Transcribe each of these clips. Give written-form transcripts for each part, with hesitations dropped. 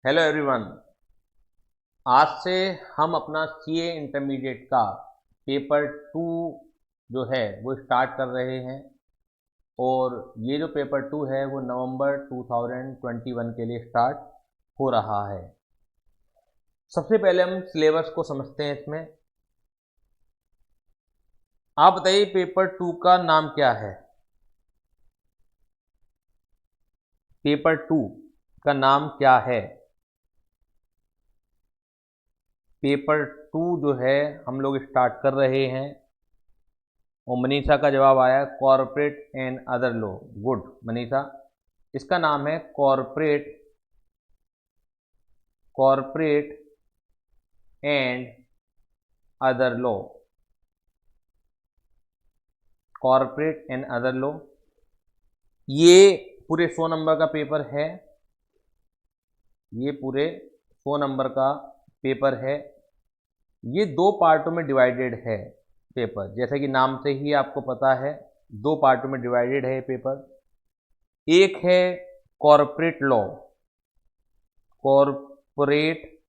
Hello everyone. आज से हम अपना सीए इंटरमीडिएट का पेपर टू जो है वो स्टार्ट कर रहे हैं। और ये जो पेपर टू है वो नवंबर 2021 के लिए स्टार्ट हो रहा है। सबसे पहले हम सिलेबस को समझते हैं इसमें। आप बताइए पेपर टू का नाम क्या है। पेपर टू का नाम क्या है। पेपर टू जो है हम लोग स्टार्ट कर रहे हैं। और मनीषा का जवाब आया corporate and other law. Good Manisha. इसका नाम है corporate corporate and other law. Corporate and other law. ये पूरे 100 नंबर का पेपर है। ये पूरे 100 नंबर का पेपर है। ये दो पार्टों में डिवाइडेड है पेपर, जैसे कि नाम से ही आपको पता है दो पार्टों में डिवाइडेड है ये पेपर। एक है कॉरपोरेट लॉ, कॉरपोरेट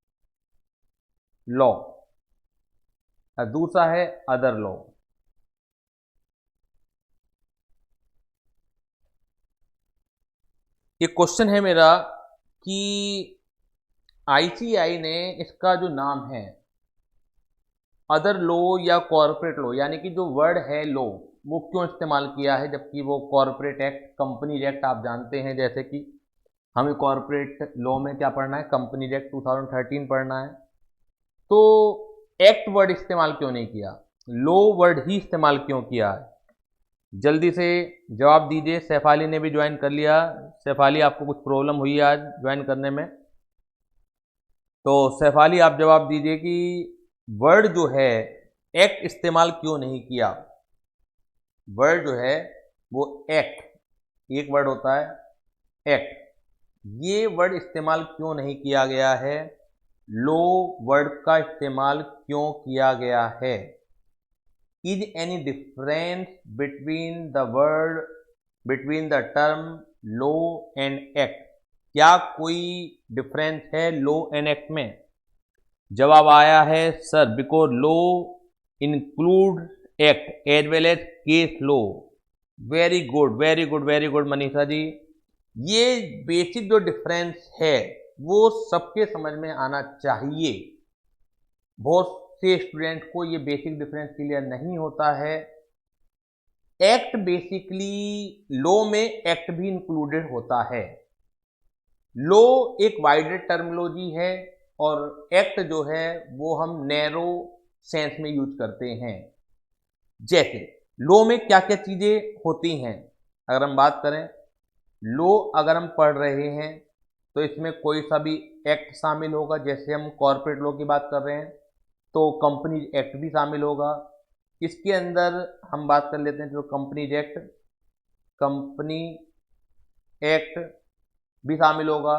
लॉ, और दूसरा है अदर लॉ। ये क्वेश्चन है मेरा कि आईसीएआई ने इसका जो नाम है अदर लॉ या कॉरपोरेट लॉ, यानी कि जो वर्ड है लॉ, वो क्यों इस्तेमाल किया है, जबकि वो कॉरपोरेट एक्ट, कंपनी एक्ट आप जानते हैं। जैसे कि हमें कॉरपोरेट लॉ में क्या पढ़ना है, कंपनी एक्ट 2013 पढ़ना है। तो एक्ट वर्ड इस्तेमाल क्यों नहीं किया, लॉ वर्ड ही इस्तेमाल क्यों किया है। जल्दी से जवाब दीजिए। सैफाली ने भी ज्वाइन कर लिया। सैफाली आपको कुछ प्रॉब्लम हुई है आज ज्वाइन करने में, तो सैफाली आप जवाब दीजिए कि वर्ड जो है एक्ट इस्तेमाल क्यों नहीं किया। वर्ड जो है वो एक्ट, एक वर्ड होता है एक्ट, ये वर्ड इस्तेमाल क्यों नहीं किया गया है, लो वर्ड का इस्तेमाल क्यों किया गया है। Is any difference between the word, between the term low and act. क्या कोई डिफरेंस है लो एंड एक्ट में। जवाब आया है sir, because law include act as well as case law. Very good very good very good Manisha ji. ये basic जो difference है वो सबके समझ में आना चाहिए। बहुत से स्टूडेंट को ये बेसिक डिफरेंस क्लियर नहीं होता है। एक्ट बेसिकली लॉ में एक्ट भी इंक्लूडेड होता है। लॉ एक वाइडर टर्मिनोलॉजी है और एक्ट जो है वो हम नैरो सेंस में यूज करते हैं। जैसे लॉ में क्या क्या चीजें होती हैं, अगर हम बात करें लॉ, अगर हम पढ़ रहे हैं तो इसमें कोई सा भी एक्ट शामिल होगा। जैसे हम कॉर्पोरेट लॉ की बात कर रहे हैं तो कंपनी एक्ट भी शामिल होगा। इसके अंदर हम बात कर लेते हैं जो कंपनी एक्ट, कंपनी एक्ट भी शामिल होगा।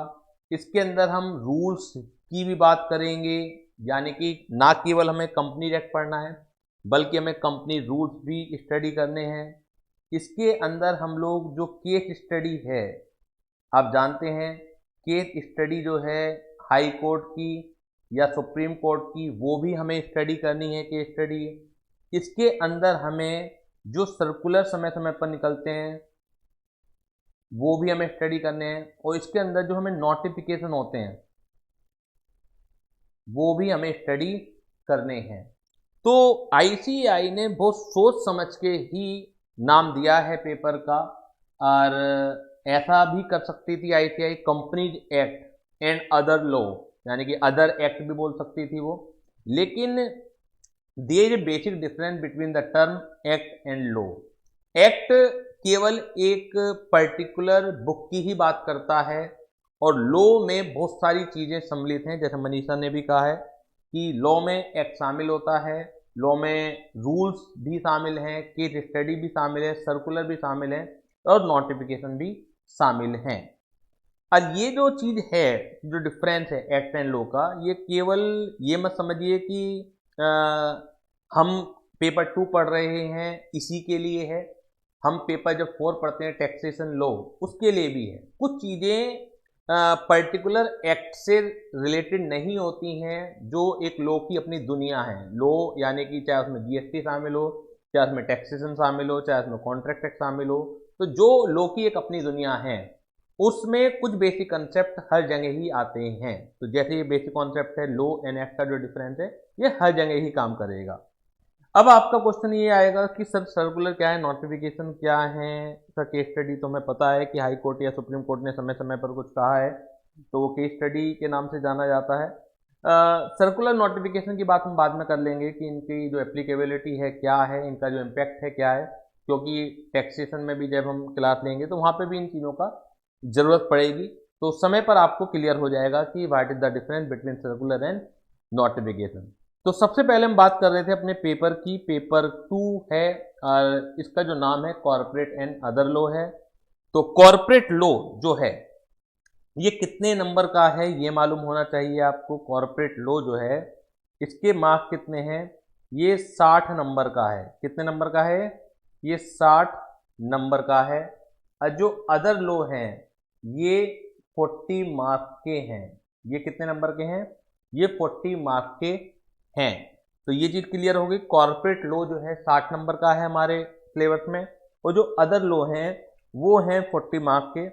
इसके अंदर हम रूल्स की भी बात करेंगे, यानी कि ना केवल हमें कंपनी एक्ट पढ़ना है बल्कि हमें कंपनी रूल्स भी स्टडी करने हैं। इसके अंदर हम लोग जो केस स्टडी है, आप जानते हैं केस स्टडी जो है हाई कोर्ट की या सुप्रीम कोर्ट की, वो भी हमें स्टडी करनी है केस स्टडी। इसके अंदर हमें जो सर्कुलर समय समय पर निकलते हैं वो भी हमें स्टडी करने हैं, और इसके अंदर जो हमें नोटिफिकेशन होते हैं वो भी हमें स्टडी करने हैं। तो आईसीएआई ने बहुत सोच समझ के ही नाम दिया है पेपर का। और ऐसा भी कर सकती थी ICAI companies act and other law, यानी कि अदर एक्ट भी बोल सकती थी वो। लेकिन there is basic difference between the term act and law. Act केवल एक पर्टिकुलर बुक की ही बात करता है और लॉ में बहुत सारी चीजें सम्मिलित हैं। जैसे मनीषा ने भी कहा है कि लॉ में एक्ट शामिल होता है, लॉ में रूल्स भी शामिल हैं, केस स्टडी भी शामिल है, सर्कुलर भी शामिल है और नोटिफिकेशन भी शामिल हैं। और ये जो चीज है, जो डिफरेंस है एक्ट एंड लॉ का, ये केवल ये मत समझिए कि आ, हम पेपर टू पढ़ रहे हैं इसी के लिए है। हम पेपर जब फोर पढ़ते हैं टैक्सेशन लॉ, उसके लिए भी है। कुछ चीजें पर्टिकुलर एक्ट से रिलेटेड नहीं होती हैं, जो एक लॉ की अपनी दुनिया है। लॉ यानी कि चाहे उसमें जीएसटी शामिल हो, चाहे उसमें टैक्सेशन शामिल हो, चाहे उसमें कॉन्ट्रैक्ट एक्ट शामिल हो, तो जो लॉ की एक अपनी दुनिया है उसमें कुछ बेसिक कंसेप्ट हर जगह ही आते हैं। तो जैसे ये बेसिक कॉन्सेप्ट है, लॉ एंड एक्ट का जो डिफरेंस है ये हर जगह ही काम करेगा। अब आपका क्वेश्चन ये आएगा कि सर सर्कुलर क्या है, नोटिफिकेशन क्या है, इसका केस स्टडी तो हमें पता है कि हाई कोर्ट या सुप्रीम कोर्ट ने समय समय पर कुछ कहा है, तो वो केस स्टडी के नाम से जाना जाता है। सर्कुलर नोटिफिकेशन की बात हम बाद में कर लेंगे कि इनकी जो एप्लीकेबिलिटी है क्या है, इनका जो इम्पैक्ट है क्या है, क्योंकि टैक्सेशन में भी जब हम क्लास लेंगे तो वहाँ पे भी इन चीज़ों का ज़रूरत पड़ेगी। तो समय पर आपको क्लियर हो जाएगा कि what is the difference between circular and notification. तो सबसे पहले हम बात कर रहे थे अपने पेपर की, पेपर 2 है और इसका जो नाम है कॉर्पोरेट एंड अदर लॉ है। तो कॉर्पोरेट लॉ जो है ये कितने नंबर का है ये मालूम होना चाहिए आपको। कॉर्पोरेट लॉ जो है इसके मार्क्स कितने हैं, ये 60 नंबर का है। कितने नंबर का है, ये 60 नंबर का है। और जो अदर लॉ हैं ये 40 मार्क्स के हैं। ये कितने नंबर के हैं, ये 40 मार्क्स के हैं। तो ये चीज़ क्लियर होगी। कॉर्पोरेट लॉ जो है 60 नंबर का है हमारे सिलेबस में, और जो अदर लॉ हैं वो हैं 40 मार्क्स के।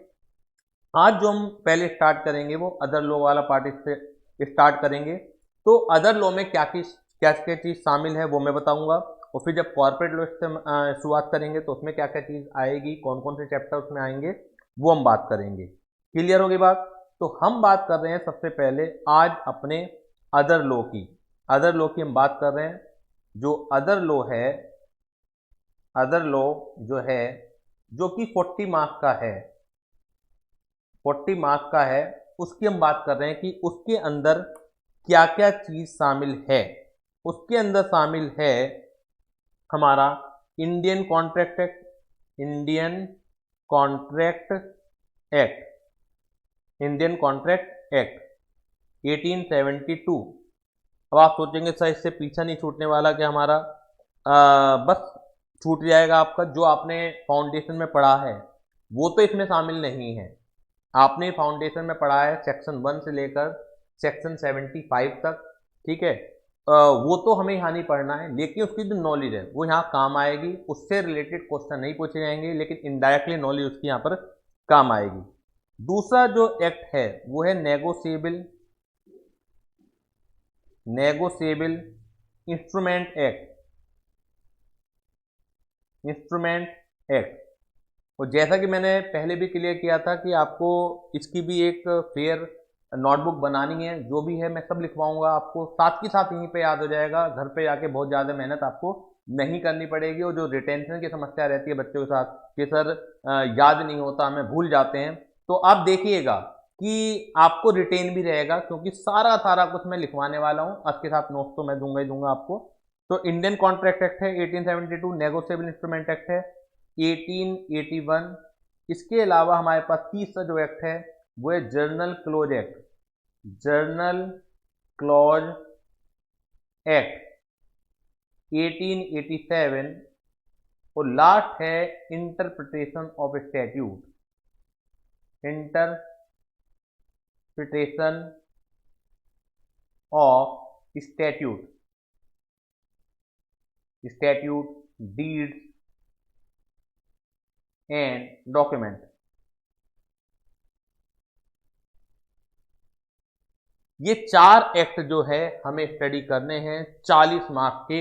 आज जो हम पहले स्टार्ट करेंगे वो अदर लॉ वाला पार्ट इससे स्टार्ट करेंगे। तो अदर लॉ में क्या क्या चीज़ शामिल है वो मैं बताऊंगा, और फिर जब कॉर्पोरेट लॉ से शुरुआत करेंगे तो उसमें क्या क्या चीज़ आएगी, कौन कौन से चैप्टर उसमें आएंगे वो हम बात करेंगे। क्लियर होगी बात। तो हम बात कर रहे हैं सबसे पहले आज अपने अदर लॉ की। अदर लॉ की हम बात कर रहे हैं। जो अदर लॉ है, अदर लॉ जो है जो कि 40 मार्क्स का है, 40 मार्क्स का है, उसकी हम बात कर रहे हैं कि उसके अंदर क्या क्या चीज शामिल है। उसके अंदर शामिल है हमारा Indian contract act, Indian contract act, Indian contract act 1872। अब आप सोचेंगे सर इससे पीछा नहीं छूटने वाला क्या हमारा, बस छूट जाएगा आपका। जो आपने फाउंडेशन में पढ़ा है वो तो इसमें शामिल नहीं है। आपने फाउंडेशन में पढ़ा है सेक्शन 1 से लेकर सेक्शन 75 तक, ठीक है। वो तो हमें यहाँ नहीं पढ़ना है, लेकिन उसकी जो नॉलेज है वो यहाँ काम आएगी। उससे रिलेटेड क्वेश्चन नहीं पूछे जाएंगे, लेकिन इनडायरेक्टली नॉलेज उसकी यहाँ पर काम आएगी। दूसरा जो एक्ट है वो है negotiable instrument act, instrument act. और जैसा कि मैंने पहले भी क्लियर किया था कि आपको इसकी भी एक फेयर नोटबुक बनानी है, जो भी है मैं सब लिखवाऊंगा आपको, साथ के साथ यहीं पे याद हो जाएगा। घर पे जाके बहुत ज़्यादा मेहनत आपको नहीं करनी पड़ेगी। और जो रिटेंशन की समस्या रहती है बच्चों के साथ कि सर याद नहीं होता, हमें भूल जाते हैं, तो आप देखिएगा कि आपको रिटेन भी रहेगा, क्योंकि सारा सारा कुछ मैं लिखवाने वाला हूँ। उसके साथ नोट्स तो मैं दूंगा ही दूंगा आपको। तो इंडियन कॉन्ट्रैक्ट एक्ट है 1872, नेगोशिएबल इंस्ट्रूमेंट एक्ट है 1881। इसके अलावा हमारे पास तीसरा जो एक्ट है वो है journal close act, journal clause act 1887। और लास्ट है interpretation of statute, interpretation of statute, statute, deeds and document. ये 4 एक्ट जो है हमें स्टडी करने हैं 40 मार्क्स के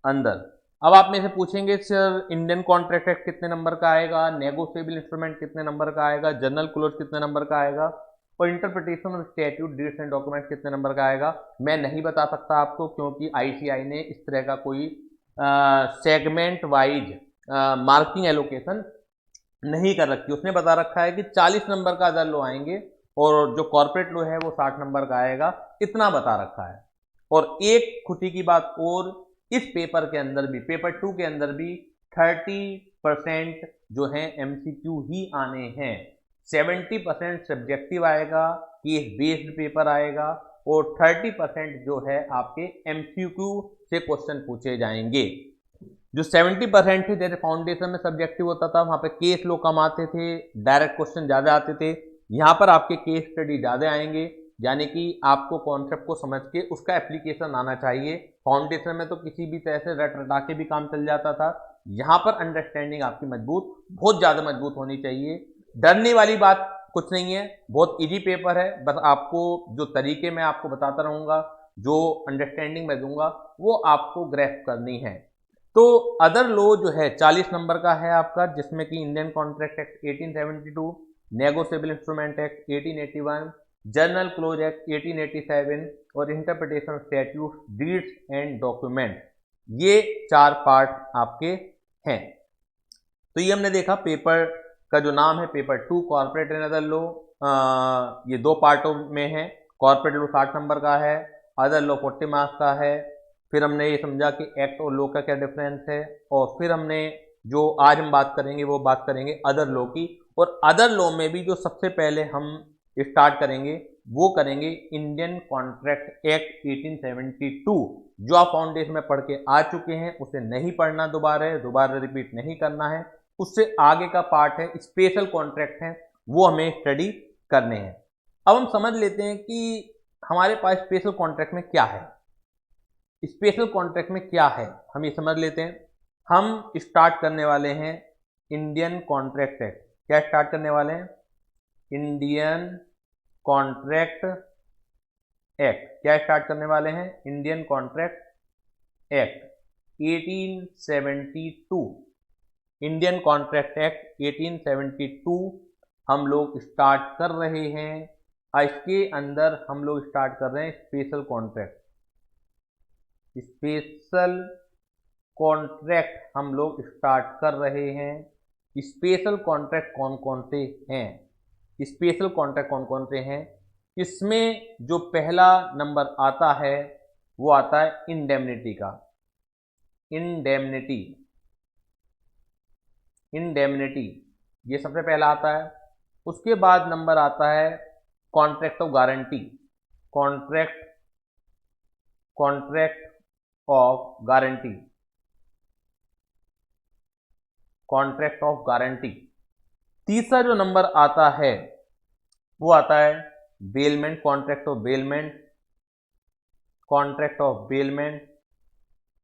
अंदर। अब आप में से पूछेंगे सर इंडियन कॉन्ट्रैक्ट एक्ट कितने नंबर का आएगा, नेगोशिएबल इंस्ट्रूमेंट कितने नंबर का आएगा, जर्नल क्लोज कितने नंबर का आएगा, और interpretation of statute, deeds and document कितने नंबर का आएगा। मैं नहीं बता सकता आपको, क्योंकि आईसीआई ने इस तरह का कोई सेगमेंट वाइज मार्किंग एलोकेशन नहीं कर रखी। उसने बता रखा है कि 40 नंबर का अदर लॉ आएंगे और जो कॉर्पोरेट लॉ है वो 60 नंबर का आएगा, इतना बता रखा है। और एक खुशी की बात और, इस पेपर के अंदर भी, पेपर 2 के अंदर भी 30% जो है एमसीक्यू ही आने हैं। 70% सब्जेक्टिव आएगा, केस बेस्ड पेपर आएगा, और 30% जो है आपके एमसीक्यू से क्वेश्चन पूछे जाएंगे। जो 70% थे, जैसे फाउंडेशन में सब्जेक्टिव होता था, वहां पे केस लो कम आते थे, डायरेक्ट क्वेश्चन ज्यादा आते थे। यहाँ पर आपके केस स्टडी ज़्यादा आएंगे, यानी कि आपको कॉन्सेप्ट को समझ के उसका एप्लीकेशन आना चाहिए। फाउंडेशन में तो किसी भी तरह से रट रटा के भी काम चल जाता था, यहाँ पर अंडरस्टैंडिंग आपकी मजबूत, बहुत ज़्यादा मजबूत होनी चाहिए। डरने वाली बात कुछ नहीं है, बहुत इजी पेपर है, बस आपको जो तरीके मैं आपको बताता रहूँगा, जो अंडरस्टैंडिंग मैं दूंगा, वो आपको ग्रैस्प करनी है। तो अदर लॉ जो है 40 नंबर का है आपका, जिसमें कि Indian contract act 1872, negotiable instrument act 1881, journal close act 1887 और interpretation statute, deeds and document, ये 4 पार्ट आपके हैं। तो ये हमने देखा पेपर का जो नाम है paper 2 corporate and other law, ये 2 पार्टों में है। कॉर्पोरेट लॉ 60 नंबर का है, अदर लॉ 40 मार्क्स का है। फिर हमने ये समझा कि एक्ट और लॉ का क्या डिफरेंस है, और फिर हमने जो आज हम बात करेंगे वो बात करेंगे अदर लॉ की। और अदर लॉ में भी जो सबसे पहले हम स्टार्ट करेंगे वो करेंगे इंडियन कॉन्ट्रैक्ट एक्ट 1872, जो आप फाउंडेशन में पढ़ के आ चुके हैं, उसे नहीं पढ़ना दोबारा रिपीट नहीं करना है। उससे आगे का पार्ट है स्पेशल कॉन्ट्रैक्ट है, वो हमें स्टडी करने हैं। अब हम समझ लेते हैं कि हमारे पास स्पेशल कॉन्ट्रैक्ट में क्या है। स्पेशल कॉन्ट्रैक्ट में क्या है हम ये समझ लेते हैं। हम स्टार्ट करने वाले हैं इंडियन कॉन्ट्रैक्ट एक्ट। क्या स्टार्ट करने वाले हैं? Indian contract act. क्या स्टार्ट करने वाले हैं? Indian contract act 1872। Indian contract act 1872 हम लोग स्टार्ट कर रहे हैं। इसके अंदर हम लोग स्टार्ट कर रहे हैं स्पेशल कॉन्ट्रैक्ट। स्पेशल कॉन्ट्रैक्ट हम लोग स्टार्ट कर रहे हैं। स्पेशल कॉन्ट्रैक्ट कौन कौन से हैं? स्पेशल कॉन्ट्रैक्ट कौन कौन से हैं? इसमें जो पहला नंबर आता है वो आता है इंडेमनिटी का। इंडेमनिटी ये सबसे पहला आता है। उसके बाद नंबर आता है contract of guarantee. Contract of guarantee. Contract of guarantee. तीसरा जो नंबर आता है वो आता है bailment. Contract of bailment. Contract of bailment.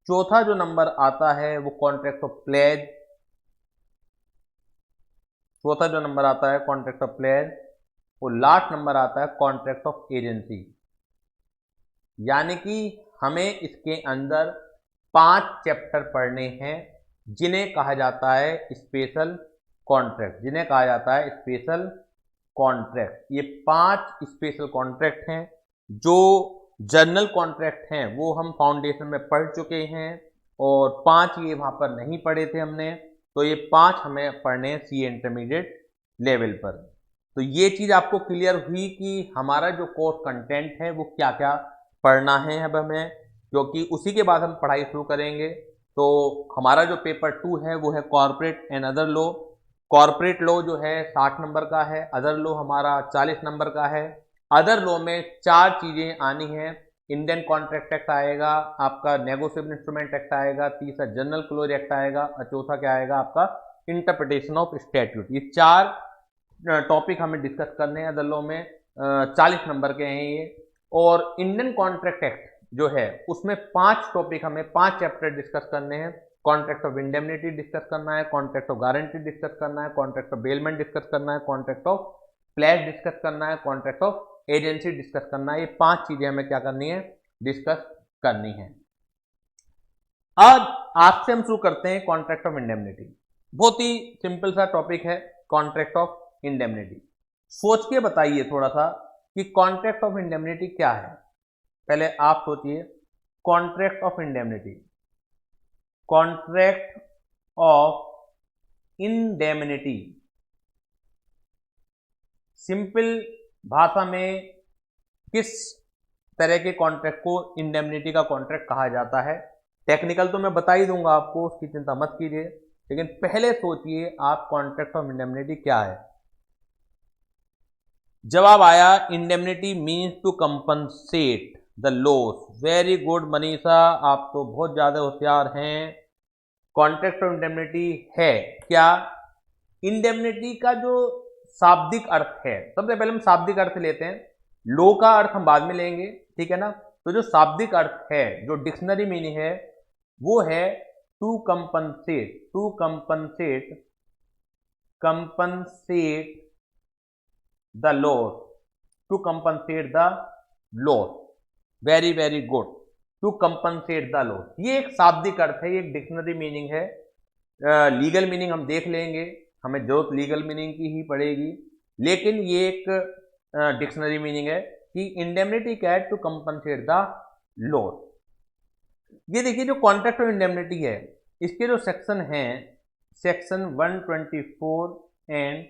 चौथा जो नंबर आता है वो कॉन्ट्रैक्ट ऑफ प्लेज। चौथा जो नंबर आता है कॉन्ट्रैक्ट ऑफ प्लेज। और लास्ट नंबर आता है कॉन्ट्रैक्ट ऑफ एजेंसी। यानी कि हमें इसके अंदर 5 चैप्टर पढ़ने हैं जिन्हें कहा जाता है स्पेशल कॉन्ट्रैक्ट। जिन्हें कहा जाता है स्पेशल कॉन्ट्रैक्ट। ये 5 स्पेशल कॉन्ट्रैक्ट हैं। जो जर्नल कॉन्ट्रैक्ट हैं वो हम फाउंडेशन में पढ़ चुके हैं, और 5 ये वहाँ पर नहीं पढ़े थे हमने, तो ये 5 हमें पढ़ने हैं सी इंटरमीडिएट लेवल पर। तो ये चीज़ आपको क्लियर हुई कि हमारा जो कोर्स कंटेंट है वो क्या क्या पढ़ना है अब हमें, क्योंकि उसी के बाद हम पढ़ाई शुरू करेंगे। तो हमारा जो पेपर 2 है वो है corporate and other law. Corporate law जो है 60 नंबर का है, अदर लॉ हमारा 40 नंबर का है। अदर लॉ में 4 चीज़ें आनी हैं। इंडियन कॉन्ट्रैक्ट एक्ट आएगा, आपका नेगोशिएबल इंस्ट्रूमेंट एक्ट आएगा, तीसरा जनरल क्लोज एक्ट आएगा, और चौथा क्या आएगा आपका इंटरप्रिटेशन ऑफ स्टैट्यूट। ये 4 टॉपिक हमें डिस्कस करने हैं अदर लॉ में। 40 नंबर के हैं ये। और इंडियन कॉन्ट्रैक्ट एक्ट जो है उसमें 5 टॉपिक हमें 5 चैप्टर डिस्कस करने हैं। कॉन्ट्रैक्ट ऑफ इंडेमनिटी डिस्कस करना है, कॉन्ट्रैक्ट ऑफ गारंटी डिस्कस करना है, कॉन्ट्रैक्ट ऑफ बेलमेंट डिस्कस करना है, कॉन्ट्रैक्ट ऑफ प्लेज डिस्कस करना है, कॉन्ट्रैक्ट ऑफ एजेंसी डिस्कस करना है। ये 5 चीजें हमें क्या करनी है? डिस्कस करनी है। अब आज से हम शुरू करते हैं कॉन्ट्रैक्ट ऑफ इंडेमनिटी। बहुत ही सिंपल सा टॉपिक है कॉन्ट्रैक्ट ऑफ इंडेमनिटी। सोच के बताइए थोड़ा सा कि कॉन्ट्रैक्ट ऑफ इंडेमनिटी क्या है। पहले आप सोचिए contract of indemnity. Contract of indemnity simple भाषा में किस तरह के कॉन्ट्रैक्ट को इंडेमनिटी का कॉन्ट्रैक्ट कहा जाता है? टेक्निकल तो मैं बता ही दूंगा आपको, उसकी चिंता मत कीजिए, लेकिन पहले सोचिए आप कॉन्ट्रैक्ट ऑफ इंडेमनिटी क्या है। जवाब आया indemnity means to compensate the loss. Very good Manisha, आप तो बहुत ज्यादा होशियार हैं। कॉन्ट्रैक्ट ऑफ इंडेमनिटी है क्या? इंडेमनिटी का जो शाब्दिक अर्थ है, सबसे पहले हम शाब्दिक अर्थ लेते हैं, लो का अर्थ हम बाद में लेंगे, ठीक है ना। तो जो शाब्दिक अर्थ है, जो डिक्शनरी मीनिंग है, वो है to compensate, to compensate, compensate the loss, to compensate the loss, very very good, to compensate the loss. ये एक शाब्दिक अर्थ है, ये एक डिक्शनरी मीनिंग है। लीगल मीनिंग हम देख लेंगे, हमें जरूरत लीगल मीनिंग की ही पड़ेगी, लेकिन ये एक डिक्शनरी मीनिंग है कि इंडेमनिटी कैट टू कंपनसेट द लॉस। ये देखिए जो कॉन्ट्रैक्ट ऑफ इंडेमनिटी है, इसके जो सेक्शन हैं, सेक्शन 124 एंड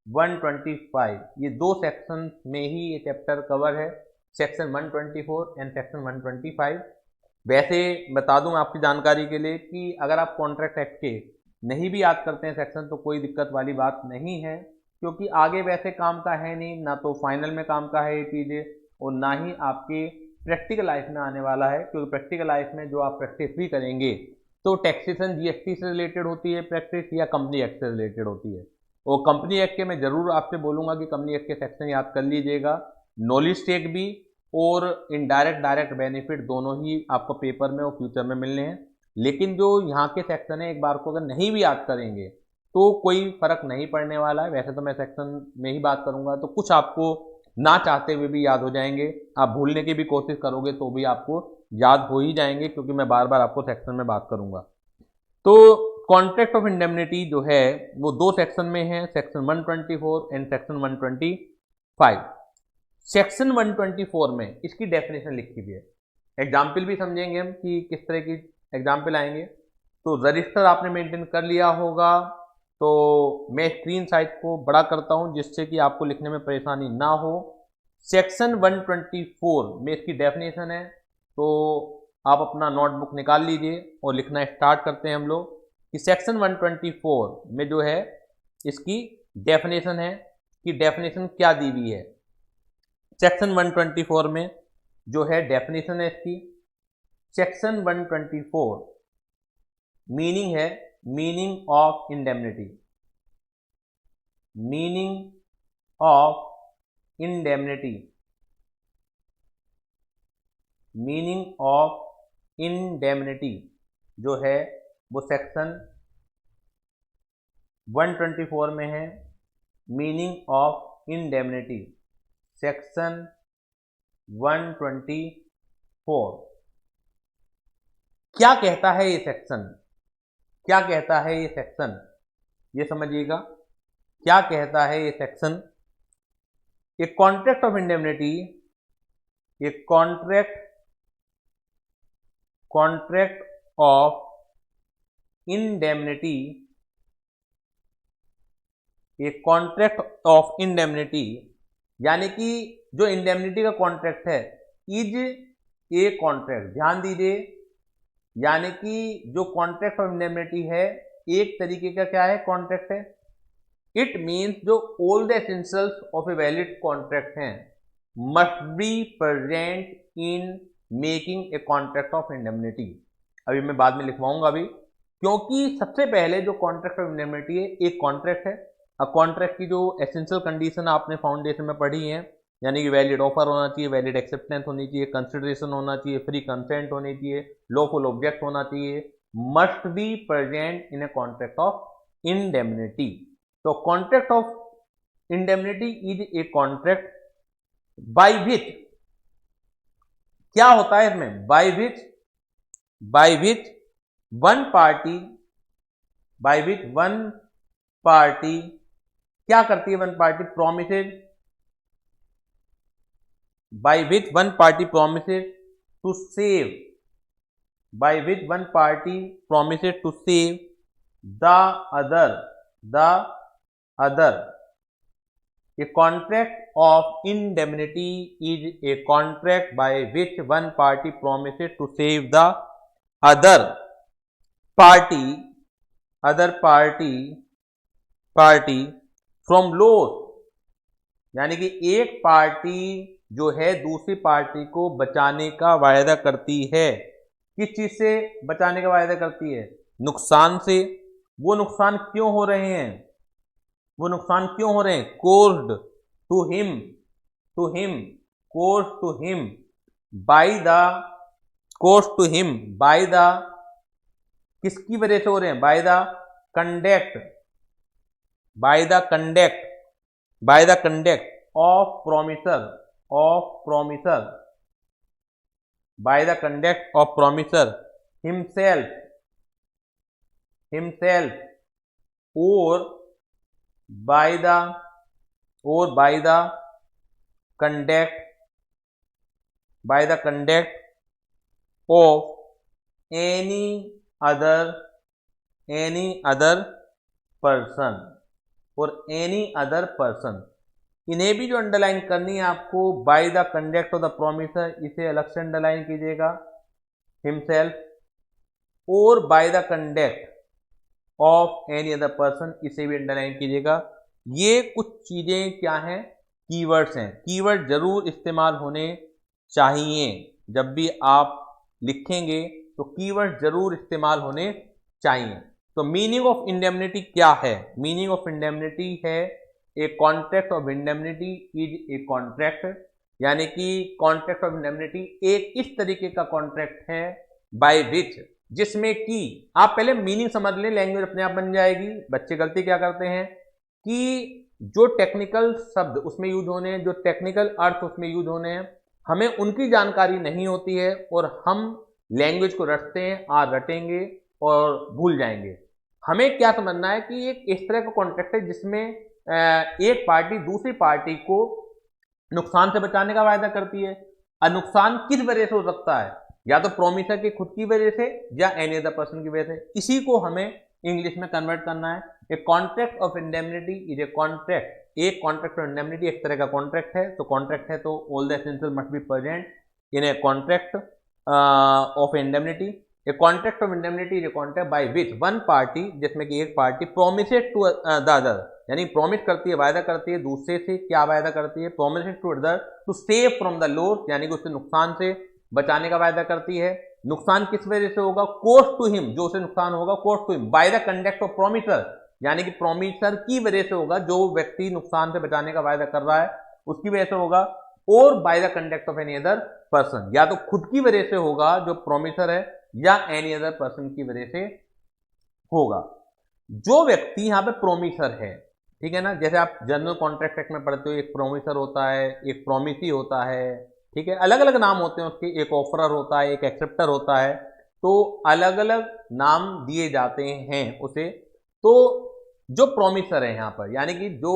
125, ये दो सेक्शन में ही ये चैप्टर कवर है, सेक्शन 124 एंड सेक्शन 125। वैसे बता दूं आपकी जानकारी के लिए कि अगर आप कॉन्ट्रैक्ट एक्ट के नहीं भी याद करते हैं सेक्शन तो कोई दिक्कत वाली बात नहीं है, क्योंकि आगे वैसे काम का है नहीं, ना तो फाइनल में काम का है ये चीज़ें, और ना ही आपके प्रैक्टिकल लाइफ में आने वाला है, क्योंकि प्रैक्टिकल लाइफ में जो आप प्रैक्टिस भी करेंगे तो टैक्सेशन जीएसटी से रिलेटेड होती है प्रैक्टिस, या कंपनी एक्ट से रिलेटेड होती है। और कंपनी एक्ट के मैं जरूर आपसे बोलूँगा कि कंपनी एक्ट के सेक्शन याद कर लीजिएगा, नॉलेज टेक भी और इनडायरेक्ट डायरेक्ट बेनिफिट दोनों ही आपको पेपर में और फ्यूचर में मिलने हैं। लेकिन जो यहाँ के सेक्शन है, एक बार को अगर नहीं भी याद करेंगे तो कोई फर्क नहीं पड़ने वाला है। वैसे तो मैं सेक्शन में ही बात करूंगा तो कुछ आपको ना चाहते हुए भी याद हो जाएंगे, आप भूलने की भी कोशिश करोगे तो भी आपको याद हो ही जाएंगे, क्योंकि मैं बार बार आपको सेक्शन में बात करूंगा। तो कॉन्ट्रैक्ट ऑफ इंडेमनिटी जो है वो दो सेक्शन में है, सेक्शन 124 एंड सेक्शन 125। सेक्शन 124 में इसकी डेफिनेशन लिखी हुई है, एग्जाम्पल भी समझेंगे हम कि किस तरह की एग्जाम्पल आएंगे। तो रजिस्टर आपने मेंटेन कर लिया होगा, तो मैं स्क्रीन साइज को बड़ा करता हूं जिससे कि आपको लिखने में परेशानी ना हो। सेक्शन 124 में इसकी डेफिनेशन है, तो आप अपना नोटबुक निकाल लीजिए और लिखना स्टार्ट करते हैं हम लोग कि सेक्शन 124 में जो है इसकी डेफिनेशन है कि डेफिनेशन क्या दी हुई है। सेक्शन 124 में जो है डेफिनेशन है इसकी, सेक्शन 124 मीनिंग है, meaning of indemnity, meaning of indemnity, meaning of indemnity जो है वो सेक्शन 124 में है। मीनिंग ऑफ इंडेमनिटी सेक्शन 124 क्या कहता है ये सेक्शन, क्या कहता है ये सेक्शन, ये समझिएगा क्या कहता है ये section. A contract of indemnity, A contract of indemnity, A contract of indemnity यानी कि जो इंडेमनिटी का कॉन्ट्रैक्ट है, इज ए कॉन्ट्रैक्ट, ध्यान दीजिए, यानी कि जो कॉन्ट्रैक्ट ऑफ इंडेमनिटी है एक तरीके का क्या है, कॉन्ट्रैक्ट है। इट मीन्स जो all the essentials of a valid contract हैं must be present in making a contract of indemnity. अभी मैं बाद में लिखवाऊंगा अभी, क्योंकि सबसे पहले जो कॉन्ट्रैक्ट ऑफ इंडेमनिटी है एक कॉन्ट्रैक्ट है। अब कॉन्ट्रैक्ट की जो एसेंशियल कंडीशन आपने फाउंडेशन में पढ़ी है, यानी कि वैलिड ऑफर होना चाहिए, वैलिड एक्सेप्टेंस होनी चाहिए, कंसिडरेशन होना चाहिए, फ्री कंसेंट होनी चाहिए, लॉफुल ऑब्जेक्ट होना चाहिए, must be present in a contract of indemnity. तो contract of indemnity is a contract by which, क्या होता है इसमें, by which one party, by which one party क्या करती है, one party promises, by which one party promises to save, by which one party promises to save the other. A contract of indemnity is a contract by which one party promises to save the other party from loss, यानी कि एक party जो है दूसरी party को बचाने का वायदा करती है। किस चीज से बचाने का वायदा करती है, नुकसान से। वो नुकसान क्यों हो रहे हैं, वो नुकसान क्यों हो रहे हैं? Caused to him, caused to him by the, caused to him by the, किसकी वजह से हो रहे हैं? By the conduct, by the conduct, by the conduct of promisor, of promisor, by the conduct of promisor himself, himself, और by the, और by the conduct, by the conduct of any other, any other person, और any other person. इन्हें भी जो underline करनी है आपको, bye the conduct of the promisor, इसे अलग से अंडरलाइन कीजिएगा, हिमसेल्फ, और by the conduct of any other person, इसे भी अंडरलाइन कीजिएगा। ये कुछ चीजें क्या हैं? कीवर्ड्स हैं। कीवर्ड जरूर इस्तेमाल होने चाहिए, जब भी आप लिखेंगे तो कीवर्ड जरूर इस्तेमाल होने चाहिए। तो मीनिंग ऑफ इंडेमनिटी क्या है? मीनिंग ऑफ इंडेमनिटी है ए contract of indemnity is a contract, यानी कि कॉन्ट्रैक्ट ऑफ इंडेमनिटी एक इस तरीके का कॉन्ट्रैक्ट है बाय विच, जिसमें कि आप पहले मीनिंग समझ लें, लैंग्वेज अपने आप बन जाएगी। बच्चे गलती क्या करते हैं कि जो टेक्निकल शब्द उसमें यूज होने हैं, जो टेक्निकल अर्थ उसमें यूज होने हैं, हमें उनकी जानकारी नहीं होती है और हम लैंग्वेज को रटते हैं, रटेंगे और भूल जाएंगे। हमें क्या समझना है कि एक इस तरह का कॉन्ट्रैक्ट है जिसमें एक पार्टी दूसरी पार्टी को नुकसान से बचाने का वायदा करती है। और नुकसान किस वजह से हो सकता है? या तो प्रोमिसर की खुद की वजह से या एनी अदर पर्सन की वजह से। इसी को हमें इंग्लिश में कन्वर्ट करना है। ए contract of indemnity is a contract, एक कॉन्ट्रैक्ट ऑफ इंडेमनिटी एक तरह का कॉन्ट्रैक्ट है। तो कॉन्ट्रैक्ट है तो all the essential must be present in a contract of indemnity. A contract of indemnity is a contract by which one party, जिसमें कि एक party promised to the other, यानी प्रॉमिस करती है, वायदा करती है दूसरे से। क्या वायदा करती है? Promised to other to save from the loss, यानी कि उससे नुकसान से बचाने का वायदा करती है। नुकसान किस वजह से होगा? कोस्ट टू हिम, जो उसे नुकसान होगा caused to him by the conduct of promisor, यानी कि प्रोमिसर की वजह से होगा, जो व्यक्ति नुकसान से बचाने का वायदा कर रहा है उसकी वजह से होगा। और by the conduct of any other person, या तो खुद की वजह से होगा जो प्रोमिसर है, या एनी अदर पर्सन की वजह से होगा। जो व्यक्ति यहां पे प्रोमिसर है, ठीक है ना, जैसे आप जनरल कॉन्ट्रैक्ट एक्ट में पढ़ते हो, एक प्रोमिसर होता है, एक प्रोमिसी होता है, ठीक है, अलग अलग नाम होते हैं उसके, एक ऑफरर होता है, एक एक्सेप्टर होता है, तो अलग अलग नाम दिए जाते हैं उसे। तो जो प्रोमिसर है यहाँ पर, यानी कि जो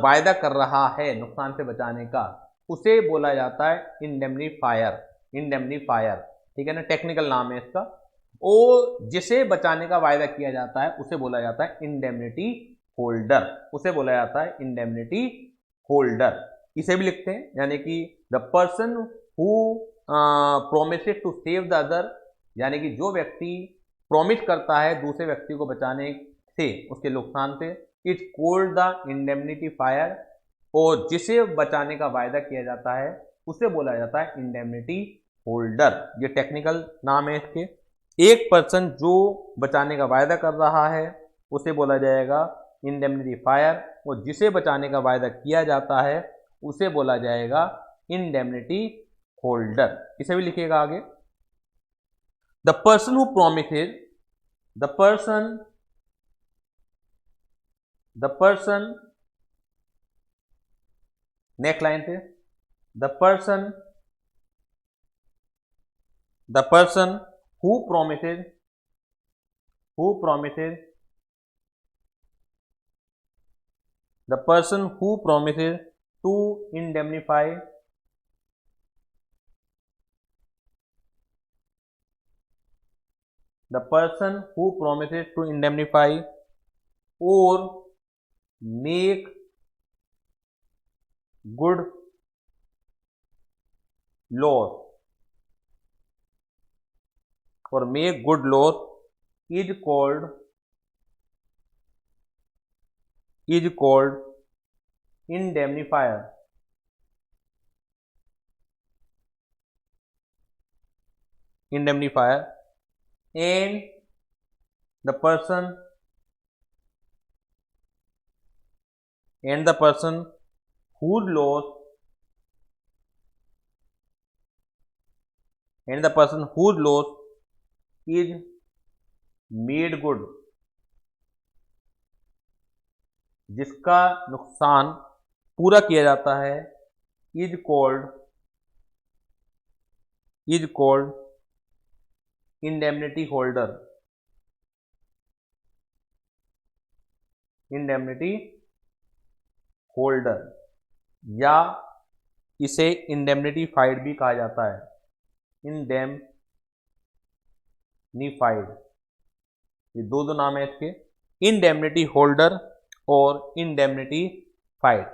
वायदा कर रहा है नुकसान से बचाने का, उसे बोला जाता है इंडेमनीफायर, इंडेमनीफायर, ठीक है ना, टेक्निकल नाम है इसका। और जिसे बचाने का वायदा किया जाता है उसे बोला जाता है इंडेमनिटी होल्डर, उसे बोला जाता है इंडेमनिटी होल्डर। इसे भी लिखते हैं, यानी कि the person who promised to save the other, यानी कि जो व्यक्ति प्रॉमिस करता है दूसरे व्यक्ति को बचाने से, उसके नुकसान से, is called the indemnity fire, और जिसे बचाने का वायदा किया जाता है उसे बोला जाता है इंडेमनिटी होल्डर। ये टेक्निकल नाम है इसके। एक पर्सन जो बचाने का वायदा कर रहा है उसे बोला जाएगा इंडेमनिटी फायर, और जिसे बचाने का वायदा किया जाता है उसे बोला जाएगा इंडेमनिटी होल्डर। इसे भी लिखिएगा आगे। The person who promises, the person, next line से, the person who promises, the person who promises to indemnify, the person who promises to indemnify or make good loss, or make good loss is called indemnifier, indemnifier, and the person and the person whose loss is made good, जिसका नुकसान पूरा किया जाता है, is called indemnity holder, या इसे indemnified भी कहा जाता है, इंडेमनिफाइड, ये दो नाम है इसके, इंडेमनिटी होल्डर और इंडेमनिफाइड।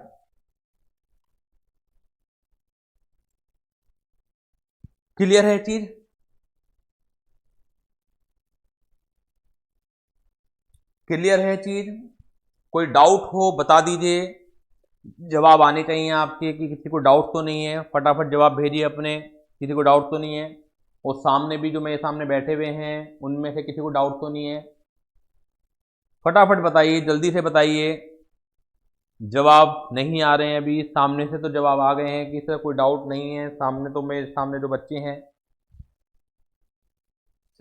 क्लियर है चीज? क्लियर है चीज? कोई डाउट हो बता दीजिए, जवाब आने चाहिए आपके कि किसी को डाउट तो नहीं है, फटाफट जवाब भेजिए अपने, किसी को डाउट तो नहीं है। और सामने भी जो मेरे सामने बैठे हुए हैं उनमें से किसी को डाउट तो नहीं है? फटाफट बताइए, जल्दी से बताइए, जवाब नहीं आ रहे हैं अभी। सामने से तो जवाब आ गए हैं कि सर कोई डाउट नहीं है, सामने तो मेरे सामने जो बच्चे हैं,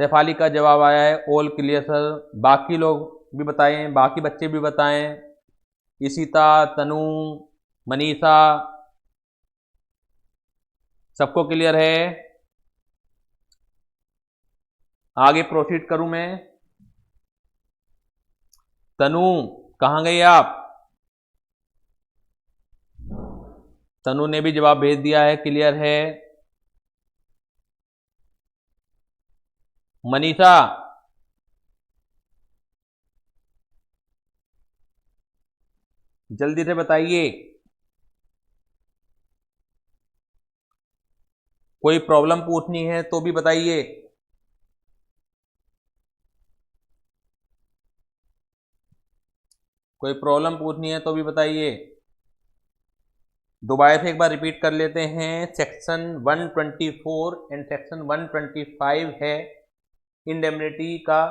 शेफाली का जवाब आया है ऑल क्लियर सर। बाकी लोग भी बताएं, बाकी बच्चे भी बताएं, इशिता, तनु, मनीषा, सबको क्लियर है? आगे प्रोसीड करूं मैं? तनु कहां गई आप? तनु ने भी जवाब भेज दिया है, क्लियर है। मनीषा, जल्दी से बताइए। कोई प्रॉब्लम पूछनी है तो भी बताइए। कोई प्रॉब्लम पूछनी है तो भी बताइए। दोबारा से एक बार रिपीट कर लेते हैं। सेक्शन 124 एंड सेक्शन 125 है इंडेमनिटी का।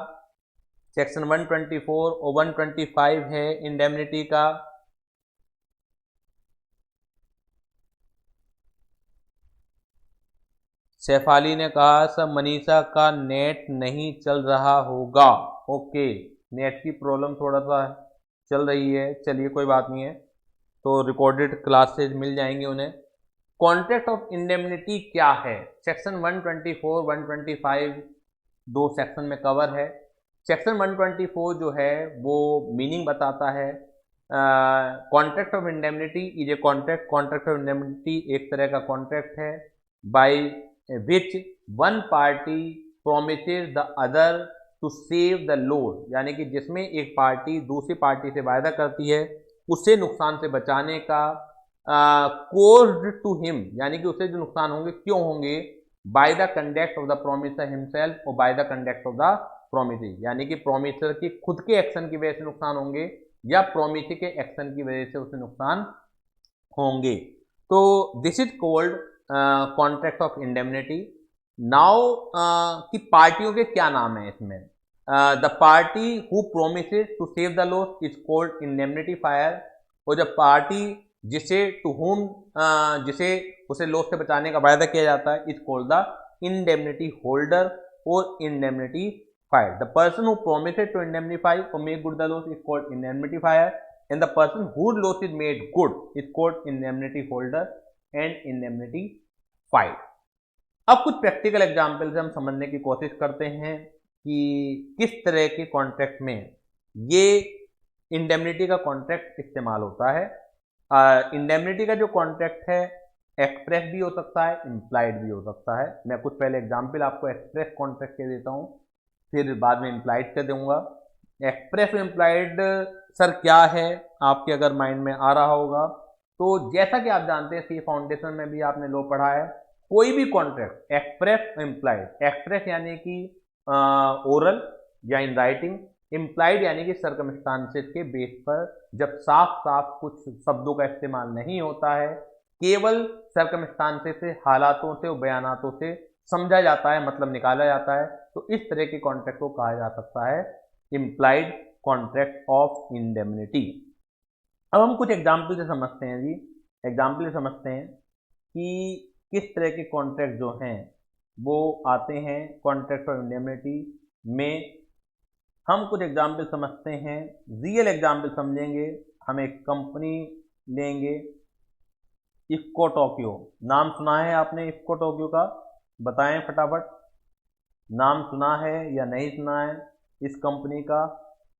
सेक्शन 124 और 125 है इंडेमनिटी का। शेफाली ने कहा सर मनीषा का नेट नहीं चल रहा होगा। ओके, नेट की प्रॉब्लम थोड़ा सा चल रही है, चलिए कोई बात नहीं है, तो रिकॉर्डेड क्लासेज मिल जाएंगे उन्हें। कॉन्ट्रैक्ट ऑफ इंडेमनिटी क्या है? सेक्शन 124 125 दो सेक्शन में कवर है। सेक्शन 124 जो है वो मीनिंग बताता है, contract of indemnity is a contract of indemnity एक तरह का कॉन्ट्रैक्ट है by which one party promises the other to save the load, यानी कि जिसमें एक पार्टी दूसरी पार्टी से वायदा करती है उससे नुकसान से बचाने का, कोज्ड टू हिम, यानी कि उसे जो नुकसान होंगे क्यों होंगे, by the conduct of the promisor himself और by the conduct of the promisee, यानी कि प्रोमिसर की खुद के एक्शन की वजह से नुकसान होंगे या प्रोमिसी के एक्शन की वजह से उसे नुकसान होंगे। तो this is called contract of indemnity. Now की पार्टियों के क्या नाम है इसमें? The party who promises to save the loss is called indemnifier, और जब पार्टी जिसे टू होम जिसे उसे लॉस से बचाने का वायदा किया जाता है is called the indemnity holder और indemnifier. The person who promises to indemnify और make good the loss is called indemnifier and the person whose loss is made good is called indemnity holder and indemnified। अब कुछ practical example से हम समझने की कोशिश करते हैं कि किस तरह के कॉन्ट्रैक्ट में ये इंडेमनिटी का कॉन्ट्रैक्ट इस्तेमाल होता है। इंडेमनिटी का जो कॉन्ट्रैक्ट है एक्सप्रेस भी हो सकता है, इम्प्लाइड भी हो सकता है। मैं कुछ पहले एग्जाम्पल आपको एक्सप्रेस कॉन्ट्रैक्ट के देता हूँ, फिर बाद में इम्प्लाइड के दूंगा। एक्सप्रेस इम्प्लाइड सर क्या है, आपके अगर माइंड में आ रहा होगा तो जैसा कि आप जानते हैं सी फाउंडेशन में भी आपने लो पढ़ा है, कोई भी कॉन्ट्रैक्ट एक्सप्रेस इम्प्लाइड, एक्सप्रेस यानी कि ओरल या इन राइटिंग, इम्प्लाइड यानी कि सर्कमस्टांसेस के बेस पर जब साफ साफ कुछ शब्दों का इस्तेमाल नहीं होता है, केवल सर्कमस्टांसेस से, हालातों से और बयानातों से समझा जाता है, मतलब निकाला जाता है, तो इस तरह के कॉन्ट्रैक्ट को कहा जा सकता है इम्प्लाइड कॉन्ट्रैक्ट ऑफ इंडेमनिटी। अब हम कुछ एग्जाम्पल से समझते हैं जी, एग्जाम्पल से समझते हैं कि किस तरह के कॉन्ट्रैक्ट जो हैं वो आते हैं कॉन्ट्रैक्ट फॉर इंडेमनिटी में। हम कुछ एग्जाम्पल समझते हैं, रियल एग्जाम्पल समझेंगे। हम एक कंपनी लेंगे, इफ्को टोक्यो। नाम सुना है आपने इफ्को टोक्यो का? बताएं फटाफट, नाम सुना है या नहीं सुना है इस कंपनी का?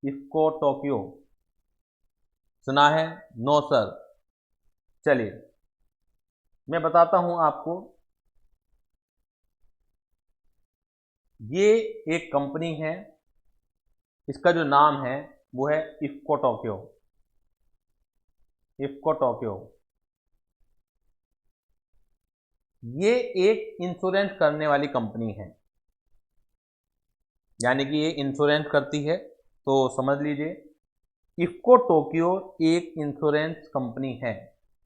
इफ्को टोक्यो सुना है? No sir. चलिए मैं बताता हूं आपको। ये एक कंपनी है, इसका जो नाम है वो है इफ्को टोक्यो। इफ्को टोक्यो ये एक इंश्योरेंस करने वाली कंपनी है, यानी कि ये इंश्योरेंस करती है। तो समझ लीजिए इफ्को टोक्यो एक इंश्योरेंस कंपनी है।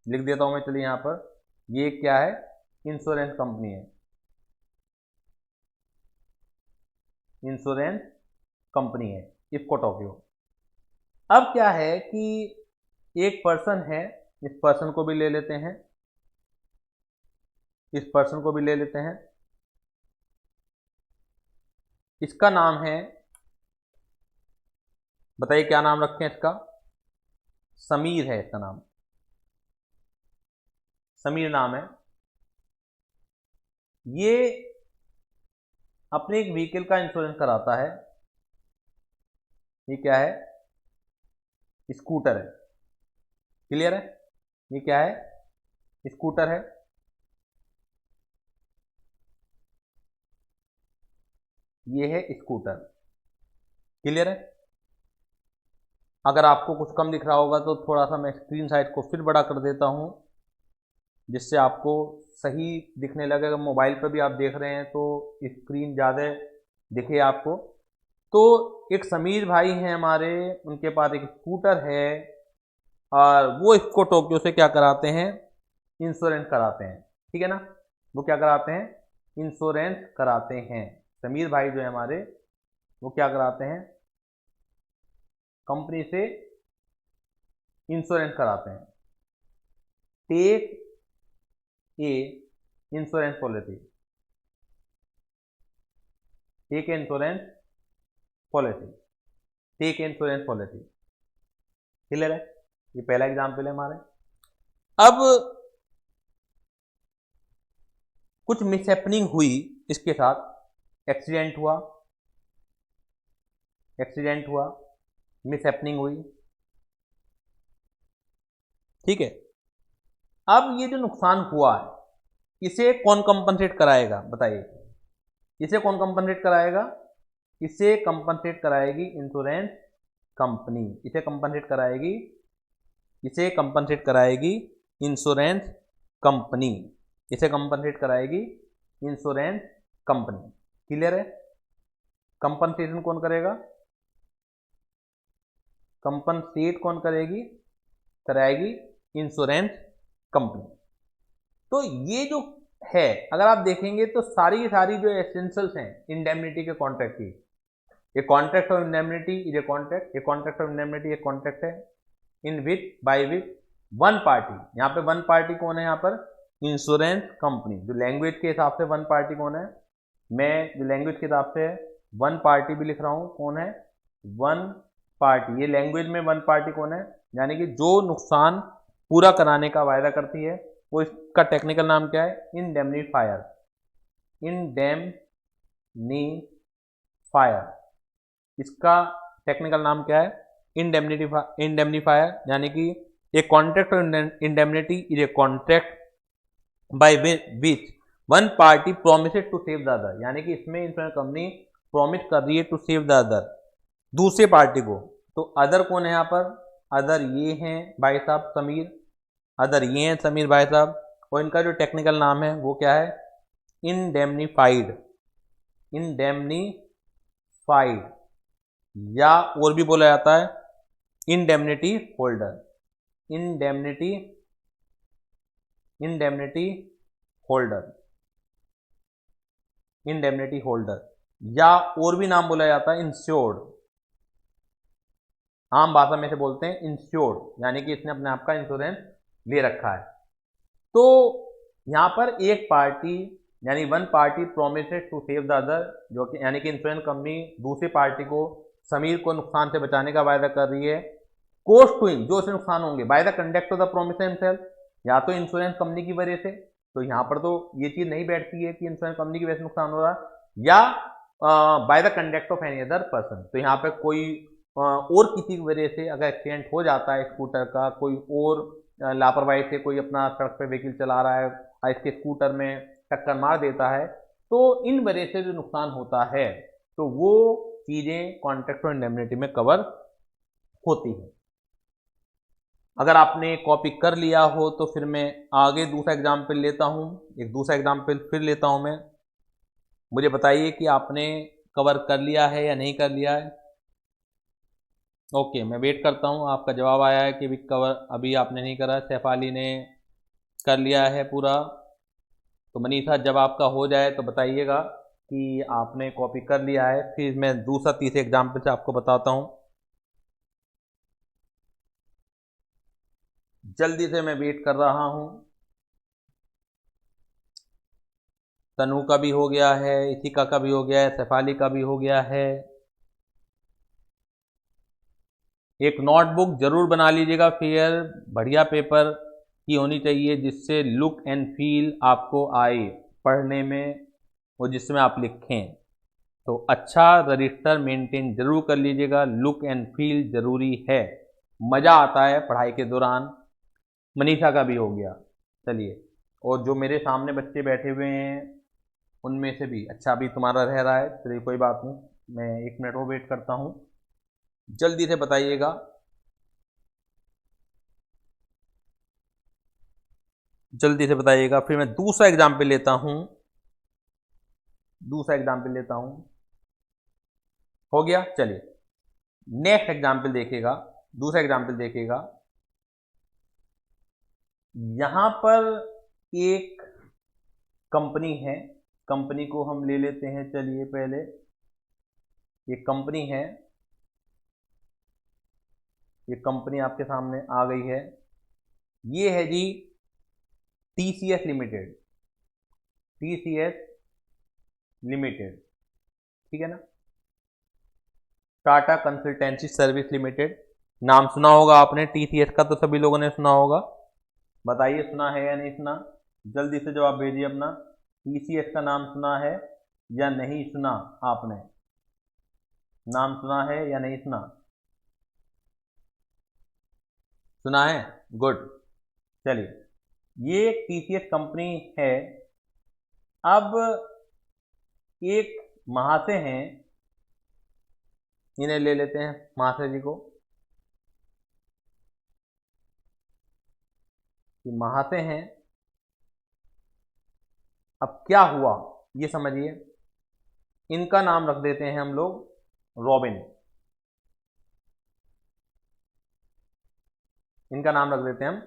लिख देता हूं मैं, चलिए यहां पर, ये क्या है? इंश्योरेंस कंपनी है, इंश्योरेंस कंपनी है इफ्को टोक्यो। अब क्या है कि एक पर्सन है, इस पर्सन को भी ले लेते हैं, इस पर्सन को भी ले लेते हैं। इसका नाम है, बताइए क्या नाम रखें इसका? समीर है इसका नाम, समीर नाम है। ये अपने एक व्हीकल का इंश्योरेंस कराता है। ये क्या है? स्कूटर है। क्लियर है? ये क्या है? स्कूटर है। ये है स्कूटर। क्लियर है? अगर आपको कुछ कम दिख रहा होगा तो थोड़ा सा मैं स्क्रीन साइज को फिर बड़ा कर देता हूं, जिससे आपको सही दिखने लगेगा। मोबाइल पर भी आप देख रहे हैं तो स्क्रीन ज़्यादा दिखे आपको। तो एक समीर भाई हैं हमारे, उनके पास एक स्कूटर है और वो इसको टोक्यो से क्या कराते हैं? इंश्योरेंस कराते हैं। ठीक है ना? वो क्या कराते हैं? इंश्योरेंस कराते हैं। समीर भाई जो है हमारे, वो क्या कराते हैं? कंपनी से इंश्योरेंस कराते हैं। Take a insurance policy, take insurance policy, take insurance policy. Clear है? ये पहला एग्जाम्पल है हमारे। अब कुछ मिसहैपनिंग हुई इसके साथ, एक्सीडेंट हुआ, एक्सीडेंट हुआ, मिसहैपनिंग हुई। ठीक है? अब ये जो नुकसान हुआ है इसे कौन कंपनसेट कराएगा? बताइए, इसे कौन कंपनसेट कराएगा? इसे कंपनसेट कराएगी इंश्योरेंस कंपनी। इसे कंपनसेट कराएगी, इसे कंपनसेट कराएगी इंश्योरेंस कंपनी। इसे कंपनसेट कराएगी इंश्योरेंस कंपनी। क्लियर है? कंपनसेशन कौन करेगा? कंपनसेट कौन करेगी? कराएगी इंश्योरेंस कंपनी। तो ये जो है, अगर आप देखेंगे तो सारी की सारी जो एसेंशियल्स हैं इंडेमनिटी के कॉन्ट्रैक्ट की, ये contract of indemnity is a contract, ये कॉन्ट्रैक्ट ऑफ इंडेमनिटी एक कॉन्ट्रैक्ट है in which by which one party. यहाँ पे वन पार्टी कौन है? यहाँ पर इंश्योरेंस कंपनी। जो लैंग्वेज के हिसाब से वन पार्टी कौन है? मैं जो लैंग्वेज के हिसाब से वन पार्टी भी लिख रहा हूँ, कौन है? One party. ये लैंग्वेज में वन पार्टी कौन है? यानी कि जो नुकसान पूरा कराने का वायदा करती है, वो इसका टेक्निकल नाम क्या है? इंडेमनीफायर। इंडेमनीफायर इसका टेक्निकल नाम क्या है? इंडेमनीफायर। यानी कि a contract of indemnity is a contract by which one party promised to save the other. यानी कि इसमें इंश्योरेंस कंपनी प्रॉमिस कर रही है टू सेव द अदर, दूसरे पार्टी को। तो अदर कौन है यहाँ पर? अदर ये हैं भाई साहब समीर, अदर ये हैं समीर भाई साहब। और इनका जो टेक्निकल नाम है वो क्या है? इंडेमनीफाइड। इंडेमनीफाइड, या और भी बोला जाता है indemnity holder. Indemnity, indemnity holder, indemnity holder, या और भी नाम बोला जाता है इंश्योर्ड। आम भाषा में से बोलते हैं इंश्योर्ड, यानी कि इसने अपने आप का इंश्योरेंस ले रखा है। तो यहाँ पर एक पार्टी यानी one party promises to save the other, जो कि यानी कि इंश्योरेंस कंपनी दूसरी पार्टी को, समीर को नुकसान से बचाने का वायदा कर रही है। कोस्ट टू हिम, जो उसे नुकसान होंगे, by the conduct of the promise himself, या तो इंश्योरेंस कंपनी की वजह से, तो यहाँ पर तो ये चीज नहीं बैठती है कि इंश्योरेंस कंपनी की वजह से नुकसान हो रहा है, या bye the conduct of any other person, तो यहाँ पे कोई और किसी की वजह से अगर एक्सीडेंट हो जाता है स्कूटर का, कोई और लापरवाही से कोई अपना सड़क पे व्हीकल चला रहा है और इसके स्कूटर में टक्कर मार देता है, तो इन वजह से जो नुकसान होता है तो वो चीजें कॉन्ट्रैक्ट और इंडेमनिटी में कवर होती है। अगर आपने कॉपी कर लिया हो तो फिर मैं आगे दूसरा एग्जाम्पल लेता हूं, एक दूसरा एग्जाम्पल फिर लेता हूं मैं। मुझे बताइए कि आपने कवर कर लिया है या नहीं कर लिया है। ओके, मैं वेट करता हूं, आपका जवाब आया है कि भी कवर अभी आपने नहीं करा। सैफाली ने कर लिया है पूरा। तो मनीषा, जब आपका हो जाए तो बताइएगा कि आपने कॉपी कर लिया है, फिर मैं दूसरा तीसरे एग्जाम्पल से आपको बताता हूं। जल्दी से मैं वेट कर रहा हूं। तनु का भी हो गया है, इथिका का भी हो गया है, सैफाली का भी हो गया है। एक नोटबुक जरूर बना लीजिएगा, फेयर बढ़िया पेपर की होनी चाहिए, जिससे लुक एंड फील आपको आए पढ़ने में और जिसमें आप लिखें। तो अच्छा रजिस्टर मेंटेन जरूर कर लीजिएगा, लुक एंड फील जरूरी है, मज़ा आता है पढ़ाई के दौरान। मनीषा का भी हो गया। चलिए, और जो मेरे सामने बच्चे बैठे हुए हैं उनमें से भी अच्छा भी तुम्हारा रह रहा है। चलिए कोई बात नहीं, मैं 1 मिनट और वेट करता हूँ, जल्दी से बताइएगा। जल्दी से बताइएगा, फिर मैं दूसरा एग्जाम्पल लेता हूं। दूसरा एग्जाम्पल लेता हूं, हो गया। चलिए नेक्स्ट एग्जाम्पल देखिएगा, दूसरा एग्जाम्पल देखिएगा। यहां पर एक कंपनी है, कंपनी को हम ले लेते हैं। चलिए पहले ये कंपनी है, ये कंपनी आपके सामने आ गई है। ये है जी टीसीएस लिमिटेड, टीसीएस लिमिटेड, ठीक है ना, टाटा कंसल्टेंसी सर्विस लिमिटेड। नाम सुना होगा आपने टीसीएस का, तो सभी लोगों ने सुना होगा। बताइए सुना है या नहीं सुना, जल्दी से जवाब भेजिए अपना। टीसीएस का नाम सुना है या नहीं सुना आपने, नाम सुना है या नहीं सुना? सुना है, गुड। चलिए ये टीसीएस कंपनी है। अब एक महाशय हैं, इन्हें ले लेते हैं, महाशय जी को। ये महाशय हैं। अब क्या हुआ ये समझिए, इनका नाम रख देते हैं हम लोग रॉबिन, इनका नाम रख देते हैं हम,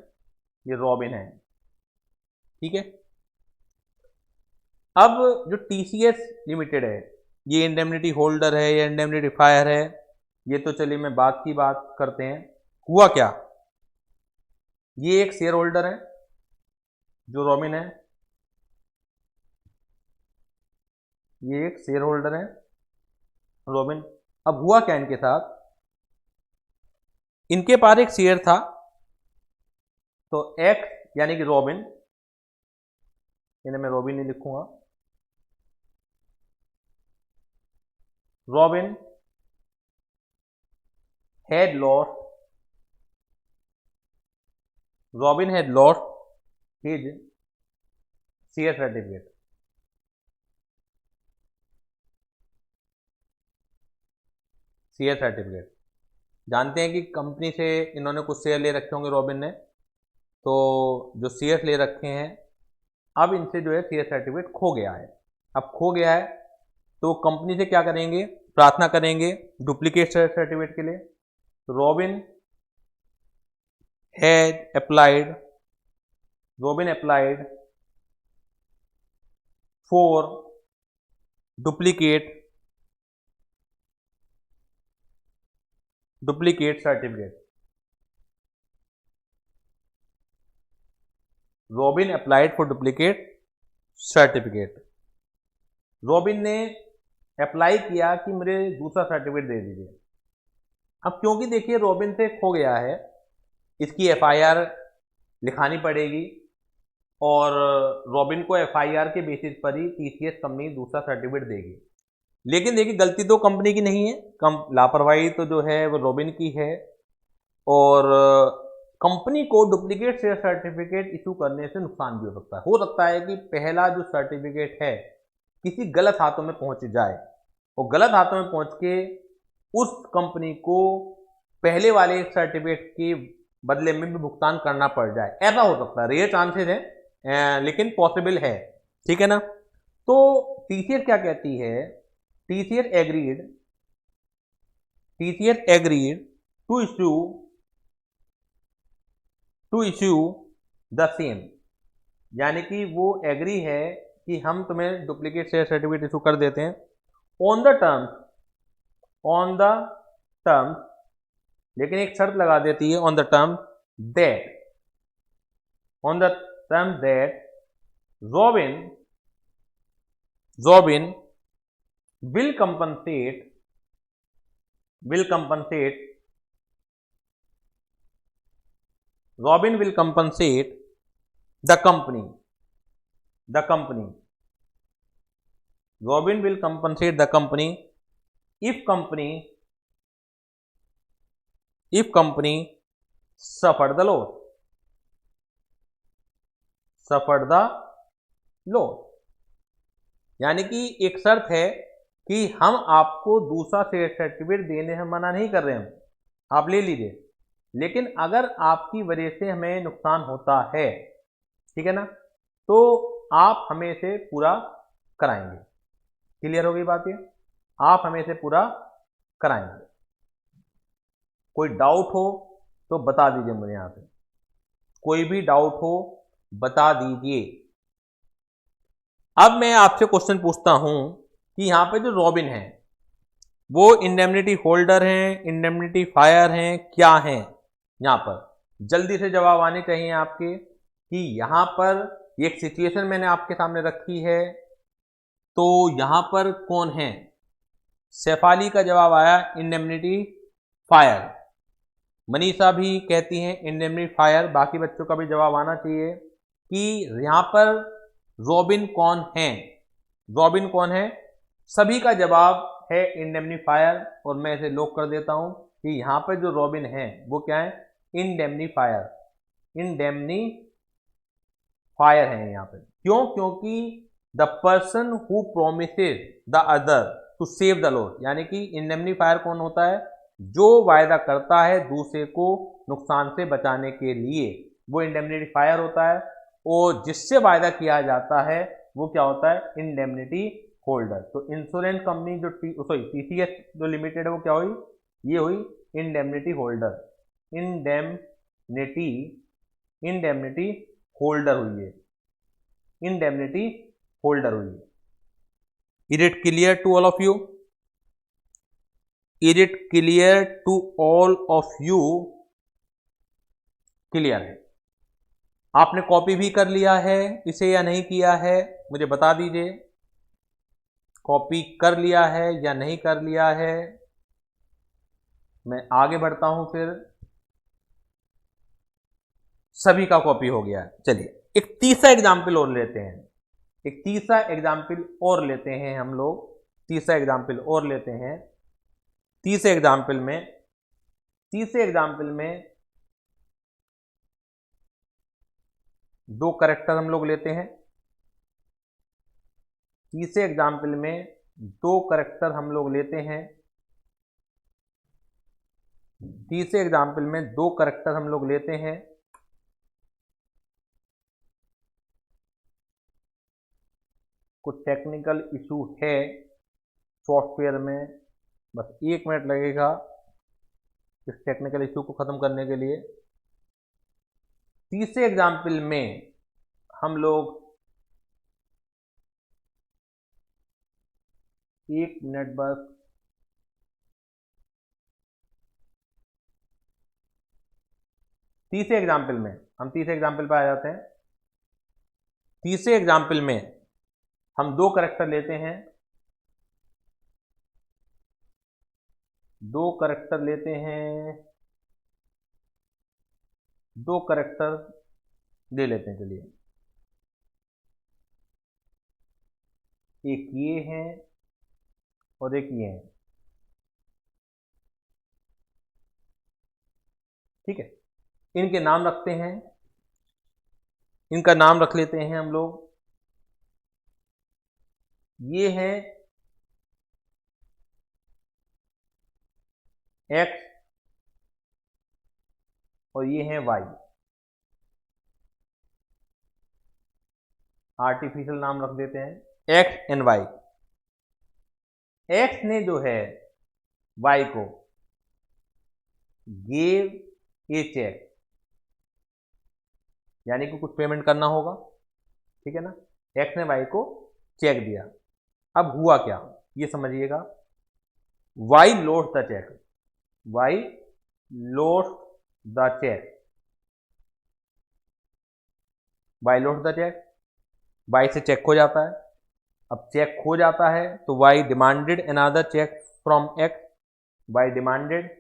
ये रॉबिन है, ठीक है। अब जो टीसीएस लिमिटेड है, ये इंडेमनिटी होल्डर है या इंडेमनिटीफायर है, ये तो चलिए मैं बात की बात करते हैं। हुआ क्या, ये एक शेयर होल्डर है जो रॉबिन है, ये एक शेयर होल्डर है रॉबिन। अब हुआ क्या इनके साथ, इनके पास एक शेयर था, तो एक्स यानी कि रॉबिन, इन्हें मैं रॉबिन नहीं लिखूंगा, robin had lost Robin had lost his share certificate, share certificate. जानते हैं कि कंपनी से इन्होंने कुछ शेयर ले रखे होंगे रॉबिन ने, तो जो शेयर ले रखे हैं, अब इनसे जो है शेयर सर्टिफिकेट खो गया है। अब खो गया है तो कंपनी से क्या करेंगे, प्रार्थना करेंगे डुप्लीकेट शेयर सर्टिफिकेट के लिए। तो robin applied for duplicate duplicate certificate. Robin applied for duplicate certificate. Robin ने अप्लाई किया कि मुझे दूसरा सर्टिफिकेट दे दीजिए। अब क्योंकि देखिए रॉबिन से खो गया है, इसकी एफआईआर लिखानी पड़ेगी और रॉबिन को एफआईआर के बेसिस पर ही टीसीएस कंपनी दूसरा सर्टिफिकेट देगी। लेकिन देखिए गलती तो कंपनी की नहीं है, लापरवाही तो जो है वो रॉबिन की है और कंपनी को डुप्लीकेट शेयर सर्टिफिकेट इशू करने से नुकसान भी हो सकता है कि पहला जो सर्टिफिकेट है किसी गलत हाथों में पहुंच जाए और गलत हाथों में पहुंच के उस कंपनी को पहले वाले सर्टिफिकेट के बदले में भी भुगतान करना पड़ जाए। ऐसा हो सकता है, रेयर चांसेस है लेकिन पॉसिबल है, ठीक है ना। तो टीसीएस क्या कहती है, TCS agreed to issue the same, यानी कि वो एग्री है कि हम तुम्हें डुप्लीकेट शेयर सर्टिफिकेट इशू कर देते हैं ऑन द टर्म्स, लेकिन एक शर्त लगा देती है on the term that Robin will compensate the company if company suffered the loss। यानी कि एक शर्त है कि हम आपको दूसरा शेयर सर्टिफिकेट देने हम मना नहीं कर रहे हैं, आप ले लीजिए, लेकिन अगर आपकी वजह से हमें नुकसान होता है, ठीक है ना, तो आप हमें से पूरा कराएंगे। क्लियर हो गई बात, ये आप हमें से पूरा कराएंगे। कोई डाउट हो तो बता दीजिए मुझे, यहां पे कोई भी डाउट हो बता दीजिए। अब मैं आपसे क्वेश्चन पूछता हूं कि यहां पे जो रॉबिन है वो इंडेमनिटी होल्डर हैं, इंडेमनिटी फायर हैं, क्या हैं? यहां पर जल्दी से जवाब आने चाहिए आपके कि यहां पर एक सिचुएशन मैंने आपके सामने रखी है, तो यहां पर कौन है? शेफाली का जवाब आया इंडेमनिटी फायर, मनीषा भी कहती हैं इंडेमनिटी फायर, बाकी बच्चों का भी जवाब आना चाहिए कि यहां पर रॉबिन कौन है? सभी का जवाब है इंडेमनीफायर, और मैं इसे लॉक कर देता हूं कि यहां पर जो रॉबिन है वो क्या है? इंडेमनीफायर है यहां पर। क्यों? क्योंकि the person who promises the other to save the loss, यानी कि इंडेमनीफायर कौन होता है? जो वायदा करता है दूसरे को नुकसान से बचाने के लिए, वो इंडेमनीफायर होता है। और जिससे वायदा किया जाता है वो क्या होता है? Indemnity holder. तो इंश्योरेंस कंपनी जो टीसीएस जो लिमिटेड है वो क्या हुई? ये हुई इंडेमनिटी होल्डर, इंडेमनिटी होल्डर हुई है, इंडेमनिटी होल्डर हुई है। Is it clear to all of you? Is it clear to all of you? Clear है? आपने कॉपी भी कर लिया है इसे या नहीं किया है, मुझे बता दीजिए। कॉपी कर लिया है या नहीं कर लिया है? मैं आगे बढ़ता हूं फिर। सभी का कॉपी हो गया है। चलिए एक तीसरा एग्जाम्पल और लेते हैं, हम लोग तीसरा एग्जाम्पल और लेते हैं। तीसरे एग्जाम्पल में दो करेक्टर हम लोग लेते हैं। तीसरे एग्जाम्पल में दो करेक्टर हम लोग लेते हैं। तीसरे एग्जाम्पल में दो करेक्टर हम लोग लेते हैं। कुछ टेक्निकल इशू है सॉफ्टवेयर में, बस 1 मिनट लगेगा इस टेक्निकल इशू को खत्म करने के लिए। तीसरे एग्जाम्पल में हम लोग 1 मिनट बस, तीसरे एग्जाम्पल में हम तीसरे एग्जाम्पल पर आ जाते हैं। तीसरे एग्जाम्पल में हम दो करेक्टर लेते हैं, दो करेक्टर ले लेते हैं। चलिए, एक ये है और एक ये है, ठीक है। इनके नाम रखते हैं, इनका नाम रख लेते हैं हम लोग। ये है x और ये है y। आर्टिफिशियल नाम रख देते हैं x एंड y। x ने जो है y को गिव ए चेक, यानी कि कुछ पेमेंट करना होगा, ठीक है ना। x ने y को चेक दिया। अब हुआ क्या ये समझिएगा। y load the cheque, y load the cheque, y load the cheque, y से चेक खो जाता है। अब चेक खो जाता है तो y demanded another cheque from x, y demanded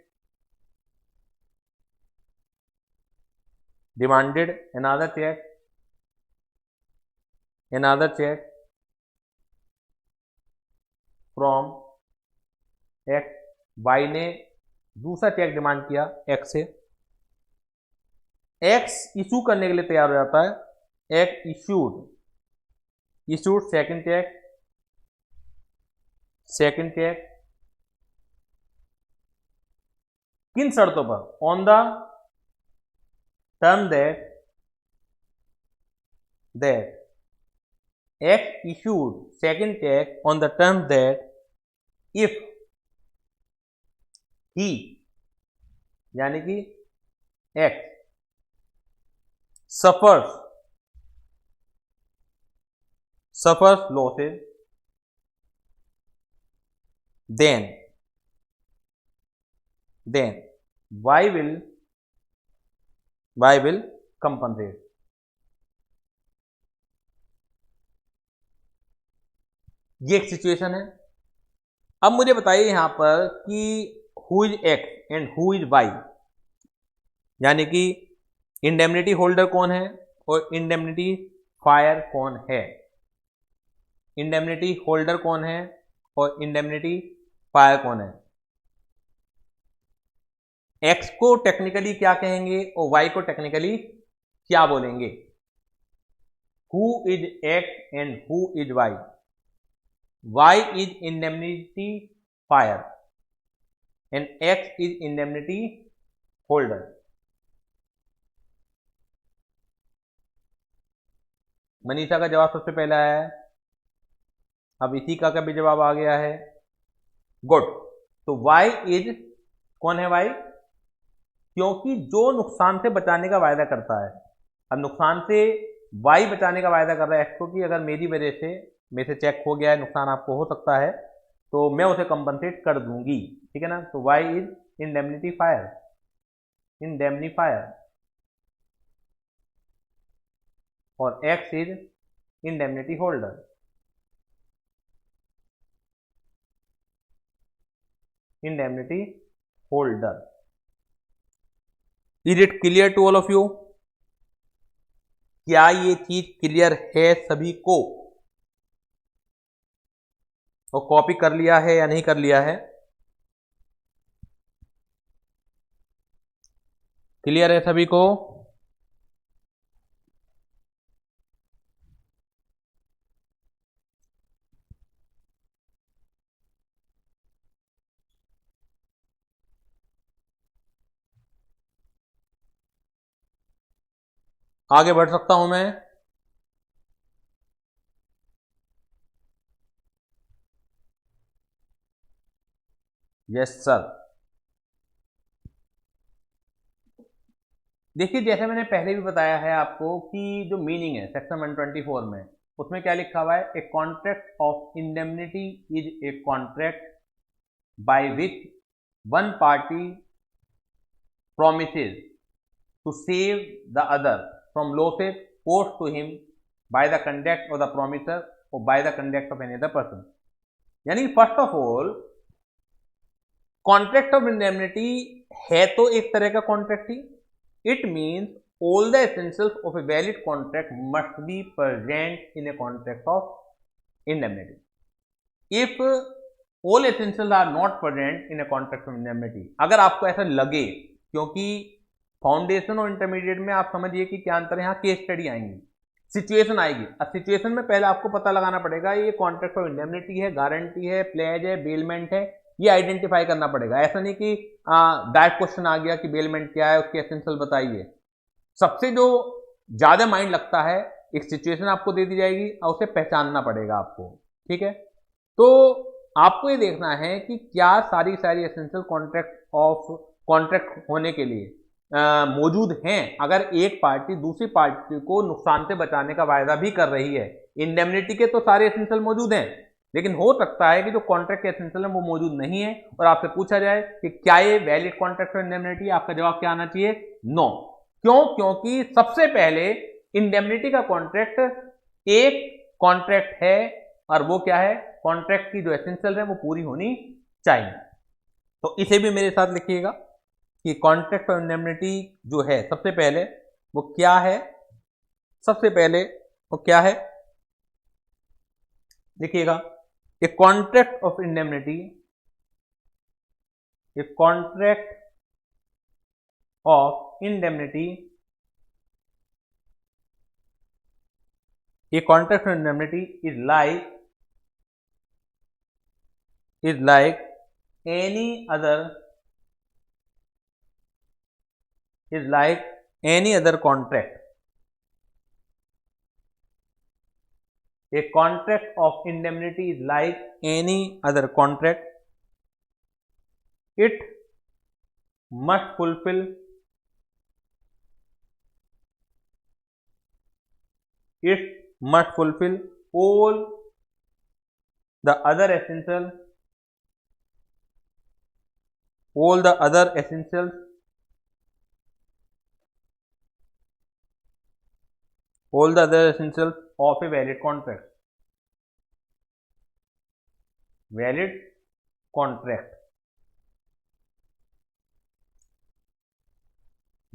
another check from x। y ने दूसरा चेक डिमांड किया x से। x इशू करने के लिए तैयार हो जाता है। x इशूड सेकंड चेक किन शर्तों पर? On the term that x issued second check on the term that if he, यानी कि x suffers losses, then y will compensate। ये एक सिचुएशन है। अब मुझे बताइए यहां पर कि who is X and who is Y, यानी कि इंडेमनिटी होल्डर कौन है और इंडेमनिटी फायर कौन है। इंडेमनिटी होल्डर कौन है और इंडेमनिटी फायर कौन है। एक्स को टेक्निकली क्या कहेंगे और वाई को टेक्निकली क्या बोलेंगे। Who is X and who is Y. Y is indemnifier and X is indemnity holder. Manisha का जवाब सबसे पहला है। अब इसी का भी जवाब आ गया है। गुड। तो वाई इज, कौन है वाई? क्योंकि जो नुकसान से बचाने का वायदा करता है। अब नुकसान से वाई बचाने का वायदा कर रहा है एक्स को कि अगर मेरी वजह से मेरे से चेक हो गया है, नुकसान आपको हो सकता है, तो मैं उसे कंपनसेट कर दूंगी, ठीक है ना। तो वाई इज इंडेमनिफायर और X is indemnity holder. Is it clear to all of you? क्या ये चीज क्लियर है सभी को? और कॉपी कर लिया है या नहीं कर लिया है? क्लियर है सभी को? आगे बढ़ सकता हूं मैं? Yes sir. देखिए, जैसे मैंने पहले भी बताया है आपको कि जो मीनिंग है सेक्शन 124 में, उसमें क्या लिखा हुआ है? ए contract of indemnity is a contract by which one party promises to save the other from losses caused to him by the conduct of the promisor or by the conduct of any other person. यानी first of all contract of indemnity है तो एक तरह का contract he. It means all the essentials of a valid contract must be present in a contract of indemnity. If all essentials are not present in a contract of indemnity, अगर आपको ऐसा लगे, क्योंकि फाउंडेशन और intermediate में आप समझिए कि क्या अंतर है, यहाँ केस स्टडी आएंगी, सिचुएशन आएगी. अब सिचुएशन में पहले आपको पता लगाना पड़ेगा ये कॉन्ट्रैक्ट ऑफ इंडेमनिटी है, गारंटी है, प्लेज है, बेलमेंट है, ये आइडेंटिफाई करना पड़ेगा. ऐसा नहीं कि डायरेक्ट क्वेश्चन आ गया कि बेलमेंट क्या है, उसके एसेंशियल बताइए. सबसे जो ज्यादा माइंड लगता है, एक सिचुएशन आपको दे दी जाएगी और उसे पहचानना पड़ेगा आपको. ठीक है, तो आपको ये देखना है कि क्या सारी एसेंशियल कॉन्ट्रैक्ट होने के लिए मौजूद हैं. अगर एक पार्टी दूसरी पार्टी को नुकसान से बचाने का वायदा भी कर रही है, इंडेमनिटी के तो सारे एसेंशियल मौजूद हैं, लेकिन हो सकता है कि जो कॉन्ट्रैक्ट के एसेंशियल है वो मौजूद नहीं है और आपसे पूछा जाए कि क्या ये वैलिड कॉन्ट्रैक्ट ऑफ इंडेमनिटी, आपका जवाब क्या आना चाहिए? नो. क्यों? क्योंकि सबसे पहले इंडेमनिटी का कॉन्ट्रैक्ट एक कॉन्ट्रैक्ट है और वो क्या है, कॉन्ट्रैक्ट की जो एसेंशियल है वो पूरी होनी चाहिए. तो इसे भी मेरे साथ लिखिएगा कि कॉन्ट्रैक्ट ऑफ इंडेमनिटी जो है सबसे पहले वो क्या है, सबसे पहले वो क्या है, लिखिएगा. ए contract of indemnity, a contract of indemnity, a contract of indemnity is like any other contract. A contract of indemnity is like any other contract. It must fulfill all the other essentials, of a valid contract.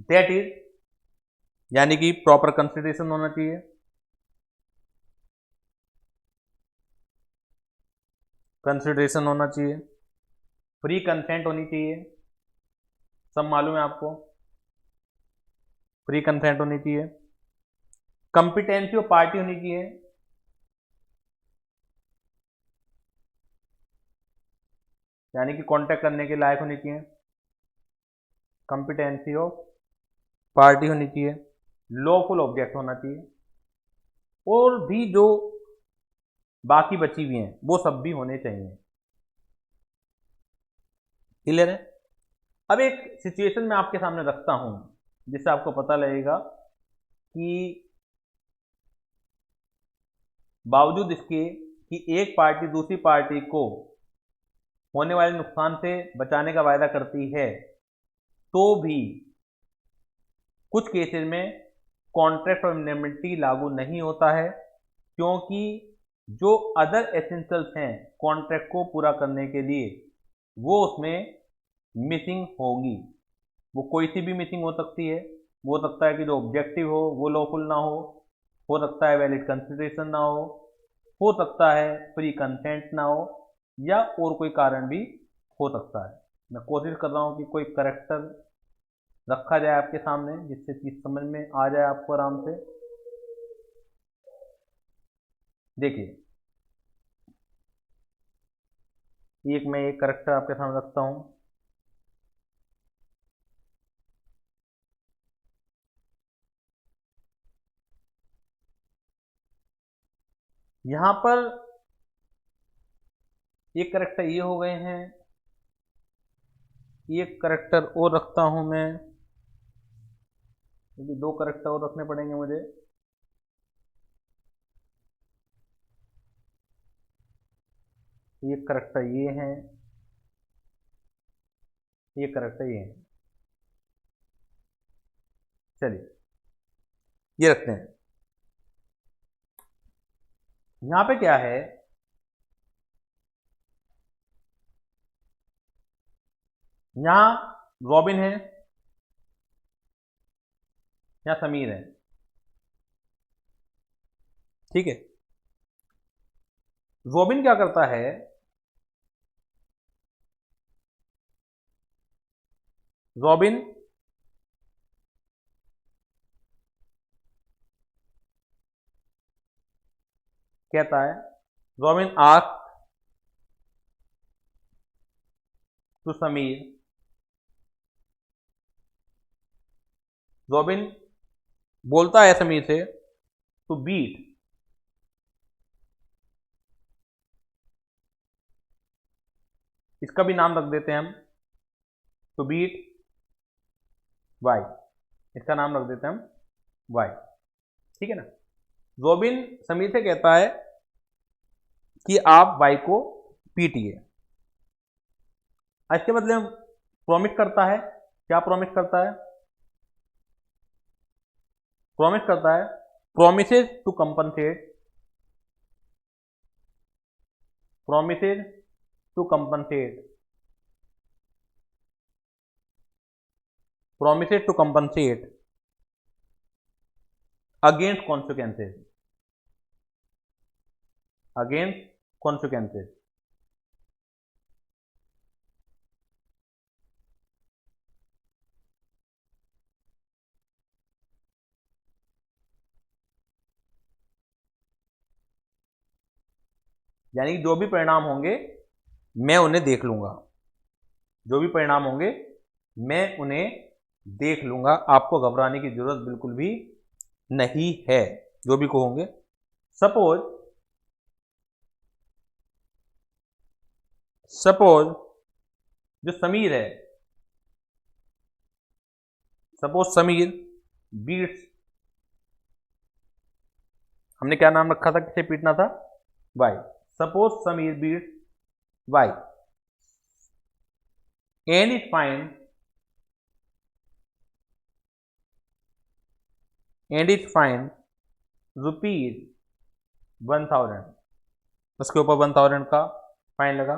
That is, यानी कि proper consideration होना चाहिए, free consent होनी चाहिए, सब मालूम है आपको, फ्री कंसेंट होनी चाहिए, कंपिटेंसी ऑफ पार्टी होनी चाहिए, यानी कि कॉन्टैक्ट करने के लायक होनी चाहिए, कंपिटेंसी ऑफ पार्टी होनी चाहिए, लॉफुल ऑब्जेक्ट होना चाहिए, और भी जो बाकी बची हुई हैं वो सब भी होने चाहिए. क्लियर है? अब एक सिचुएशन में आपके सामने रखता हूं जिससे आपको पता लगेगा कि बावजूद इसके कि एक पार्टी दूसरी पार्टी को होने वाले नुकसान से बचाने का वायदा करती है, तो भी कुछ केसेस में कॉन्ट्रैक्ट ऑफ इंडेमनिटी लागू नहीं होता है, क्योंकि जो अदर एसेंशियल्स हैं कॉन्ट्रैक्ट को पूरा करने के लिए वो उसमें मिसिंग होगी. वो कोई सी भी मिसिंग हो सकती है. वो हो सकता है कि जो ऑब्जेक्टिव हो वो लॉफुल ना हो सकता है वैलिड कंसिडरेशन ना हो सकता है फ्री कंसेंट ना हो, या और कोई कारण भी हो सकता है. मैं कोशिश कर रहा हूँ कि कोई करेक्टर रखा जाए आपके सामने जिससे चीज समझ में आ जाए आपको आराम से. देखिए, मैं एक करेक्टर आपके सामने रखता हूं. यहां पर एक करेक्टर ये हो गए हैं, एक करेक्टर और रखता हूं मैं, क्योंकि 2 करेक्टर और रखने पड़ेंगे मुझे. एक करेक्टर ये है, एक करेक्टर ये है. चलिए ये रखते हैं। यहां पे क्या है, यहां रॉबिन है या समीर है, ठीक है। रॉबिन क्या करता है, रॉबिन कहता है, Robin ask to Sameer, Robin बोलता है समीर से टू बीट इसका भी नाम रख देते हैं हम, टू बीट वाई, इसका नाम रख देते हैं हम वाई, ठीक है ना। रॉबिन समीर से कहता है कि आप वाई को पीटिए। इसके बदले में प्रॉमिस करता है, क्या प्रॉमिस करता है, प्रॉमिस करता है, promises to compensate, promises to compensate, promises to compensate against consequences, against consequences। यानी जो भी परिणाम होंगे मैं उन्हें देख लूंगा, जो भी परिणाम होंगे मैं उन्हें देख लूंगा, आपको घबराने की जरूरत बिल्कुल भी नहीं है, जो भी कहोगे। सपोज जो समीर है, सपोज समीर बीट्स, हमने क्या नाम रखा था, किसे पीटना था, Y. Suppose Sameer beats Y and is fined rupees 1000, उसके ऊपर 1000 का फाइन लगा।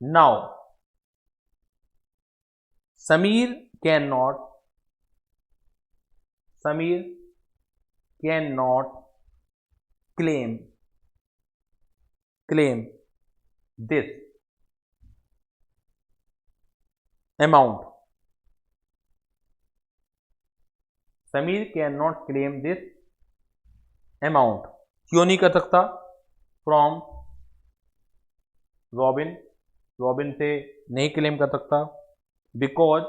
Now Sameer can not claim this amount, Sameer can not claim this amount, क्यों नहीं कर सकता, फ्रॉम रॉबिन से नहीं क्लेम कर सकता, बिकॉज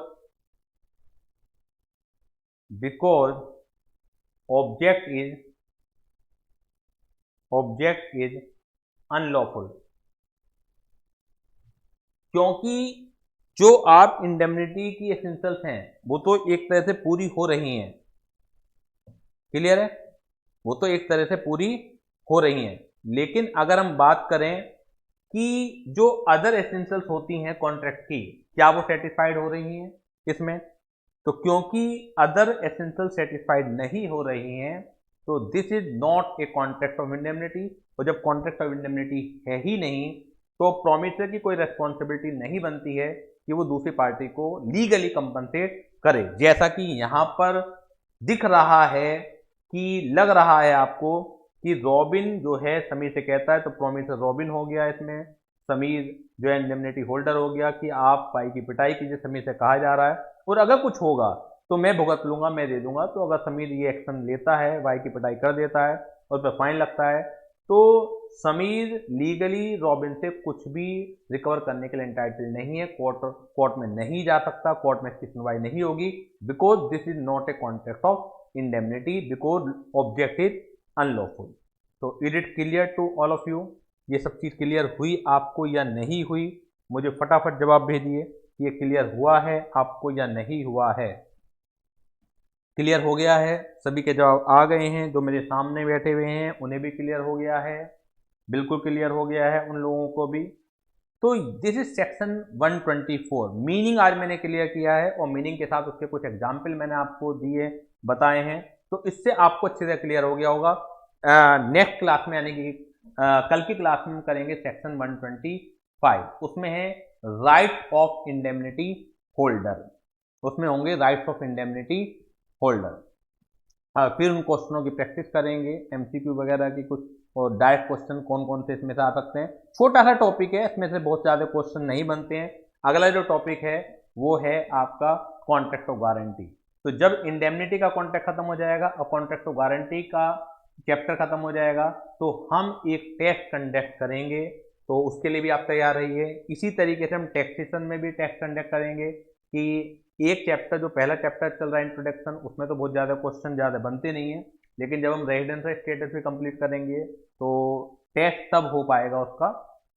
ऑब्जेक्ट इज अनलॉफुल, क्योंकि जो आप इंडेमनिटी की एसेंशियल्स हैं वो तो एक तरह से पूरी हो रही हैं, क्लियर है, वो तो एक तरह से पूरी हो रही हैं, लेकिन अगर हम बात करें कि जो अदर एसेंशियल्स होती हैं कॉन्ट्रैक्ट की, क्या वो सेटिस्फाइड हो रही हैं इसमें, तो क्योंकि अदर एसेंशियल सेटिस्फाइड नहीं हो रही हैं तो this is not a contract of indemnity, और जब कॉन्ट्रैक्ट ऑफ इंडेमनिटी है ही नहीं तो प्रॉमिसर की कोई रेस्पॉन्सिबिलिटी नहीं बनती है कि वो दूसरी पार्टी को लीगली कंपनसेट करे, जैसा कि यहां पर दिख रहा है कि लग रहा है आपको कि रॉबिन जो है समीर से कहता है तो प्रॉमिसर रॉबिन हो गया, इसमें समीर जो है इंडेमनिटी होल्डर हो गया कि आप भाई की पिटाई कीजिए, समीर से कहा जा रहा है, और अगर कुछ होगा तो मैं भुगत लूंगा, मैं दे दूंगा। तो अगर समीर ये एक्शन लेता है, भाई की पिटाई कर देता है और पर फाइन लगता है, तो समीर लीगली रॉबिन से कुछ भी रिकवर करने के लिए एंटाइटल नहीं है, कोर्ट में नहीं जा सकता, कोर्ट में इसकी सुनवाई नहीं होगी, because this is not a contract of indemnity, because object is unlawful. तो is it clear to all of you, ये सब चीज क्लियर हुई आपको या नहीं हुई, मुझे फटाफट जवाब भेजिए, ये क्लियर हुआ है आपको या नहीं हुआ है। क्लियर हो गया है, सभी के जवाब आ गए हैं, जो मेरे सामने बैठे हुए हैं उन्हें भी क्लियर हो गया है, बिल्कुल क्लियर हो गया है उन लोगों को भी। तो दिस इज सेक्शन 124। मीनिंग आज मैंने क्लियर किया है और मीनिंग के साथ उसके कुछ एग्जाम्पल मैंने आपको दिए बताए हैं, तो इससे आपको अच्छे से क्लियर हो गया होगा। नेक्स्ट क्लास में यानी कि कल की क्लास में करेंगे सेक्शन 125। उसमें है राइट ऑफ इंडेमनिटी होल्डर, उसमें होंगे राइट्स ऑफ इंडेमनिटी होल्डर। फिर उन क्वेश्चनों की प्रैक्टिस करेंगे, एमसीक्यू वगैरह की कुछ, और डायरेक्ट क्वेश्चन कौन कौन से इसमें से आ सकते हैं। छोटा सा टॉपिक है, इसमें से बहुत ज़्यादा क्वेश्चन नहीं बनते हैं। अगला जो टॉपिक है वो है आपका कॉन्ट्रैक्ट ऑफ गारंटी। तो जब इंडेमनिटी का कॉन्ट्रैक्ट खत्म हो जाएगा और कॉन्ट्रैक्ट ऑफ गारंटी का चैप्टर खत्म हो जाएगा, तो हम एक टेस्ट कंडक्ट करेंगे, तो उसके लिए भी आप तैयार रहिए। इसी तरीके से हम टैक्सेशन में भी टेस्ट कंडक्ट करेंगे कि एक चैप्टर जो पहला चैप्टर चल रहा है इंट्रोडक्शन, उसमें तो बहुत ज़्यादा क्वेश्चन ज़्यादा बनते नहीं हैं, लेकिन जब हम रेजिडेंशियल स्टेटस भी कंप्लीट करेंगे तो टेस्ट तब हो पाएगा उसका।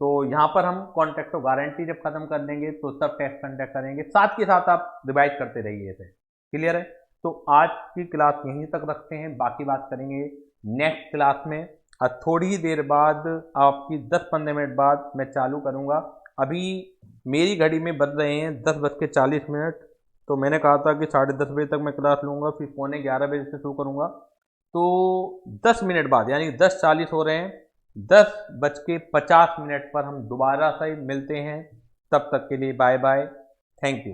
तो यहाँ पर हम कॉन्ट्रैक्ट ऑफ गारंटी जब खत्म कर देंगे तो तब टेस्ट कंडक्ट करेंगे, साथ के साथ आप रिवाइज करते रहिए इसे। क्लियर है? तो आज की क्लास यहीं तक रखते हैं, बाकी बात करेंगे नेक्स्ट क्लास में। थोड़ी ही देर बाद, आपकी 10-15 मिनट बाद मैं चालू करूँगा। अभी मेरी घड़ी में बज रहे हैं 10:40, तो मैंने कहा था कि 10:30 बजे तक मैं क्लास लूँगा, फिर 11:15 बजे से शुरू करूँगा। तो 10 मिनट बाद यानी 10:40 हो रहे हैं, 10:50 पर हम दोबारा से मिलते हैं। तब तक के लिए बाय बाय, थैंक यू।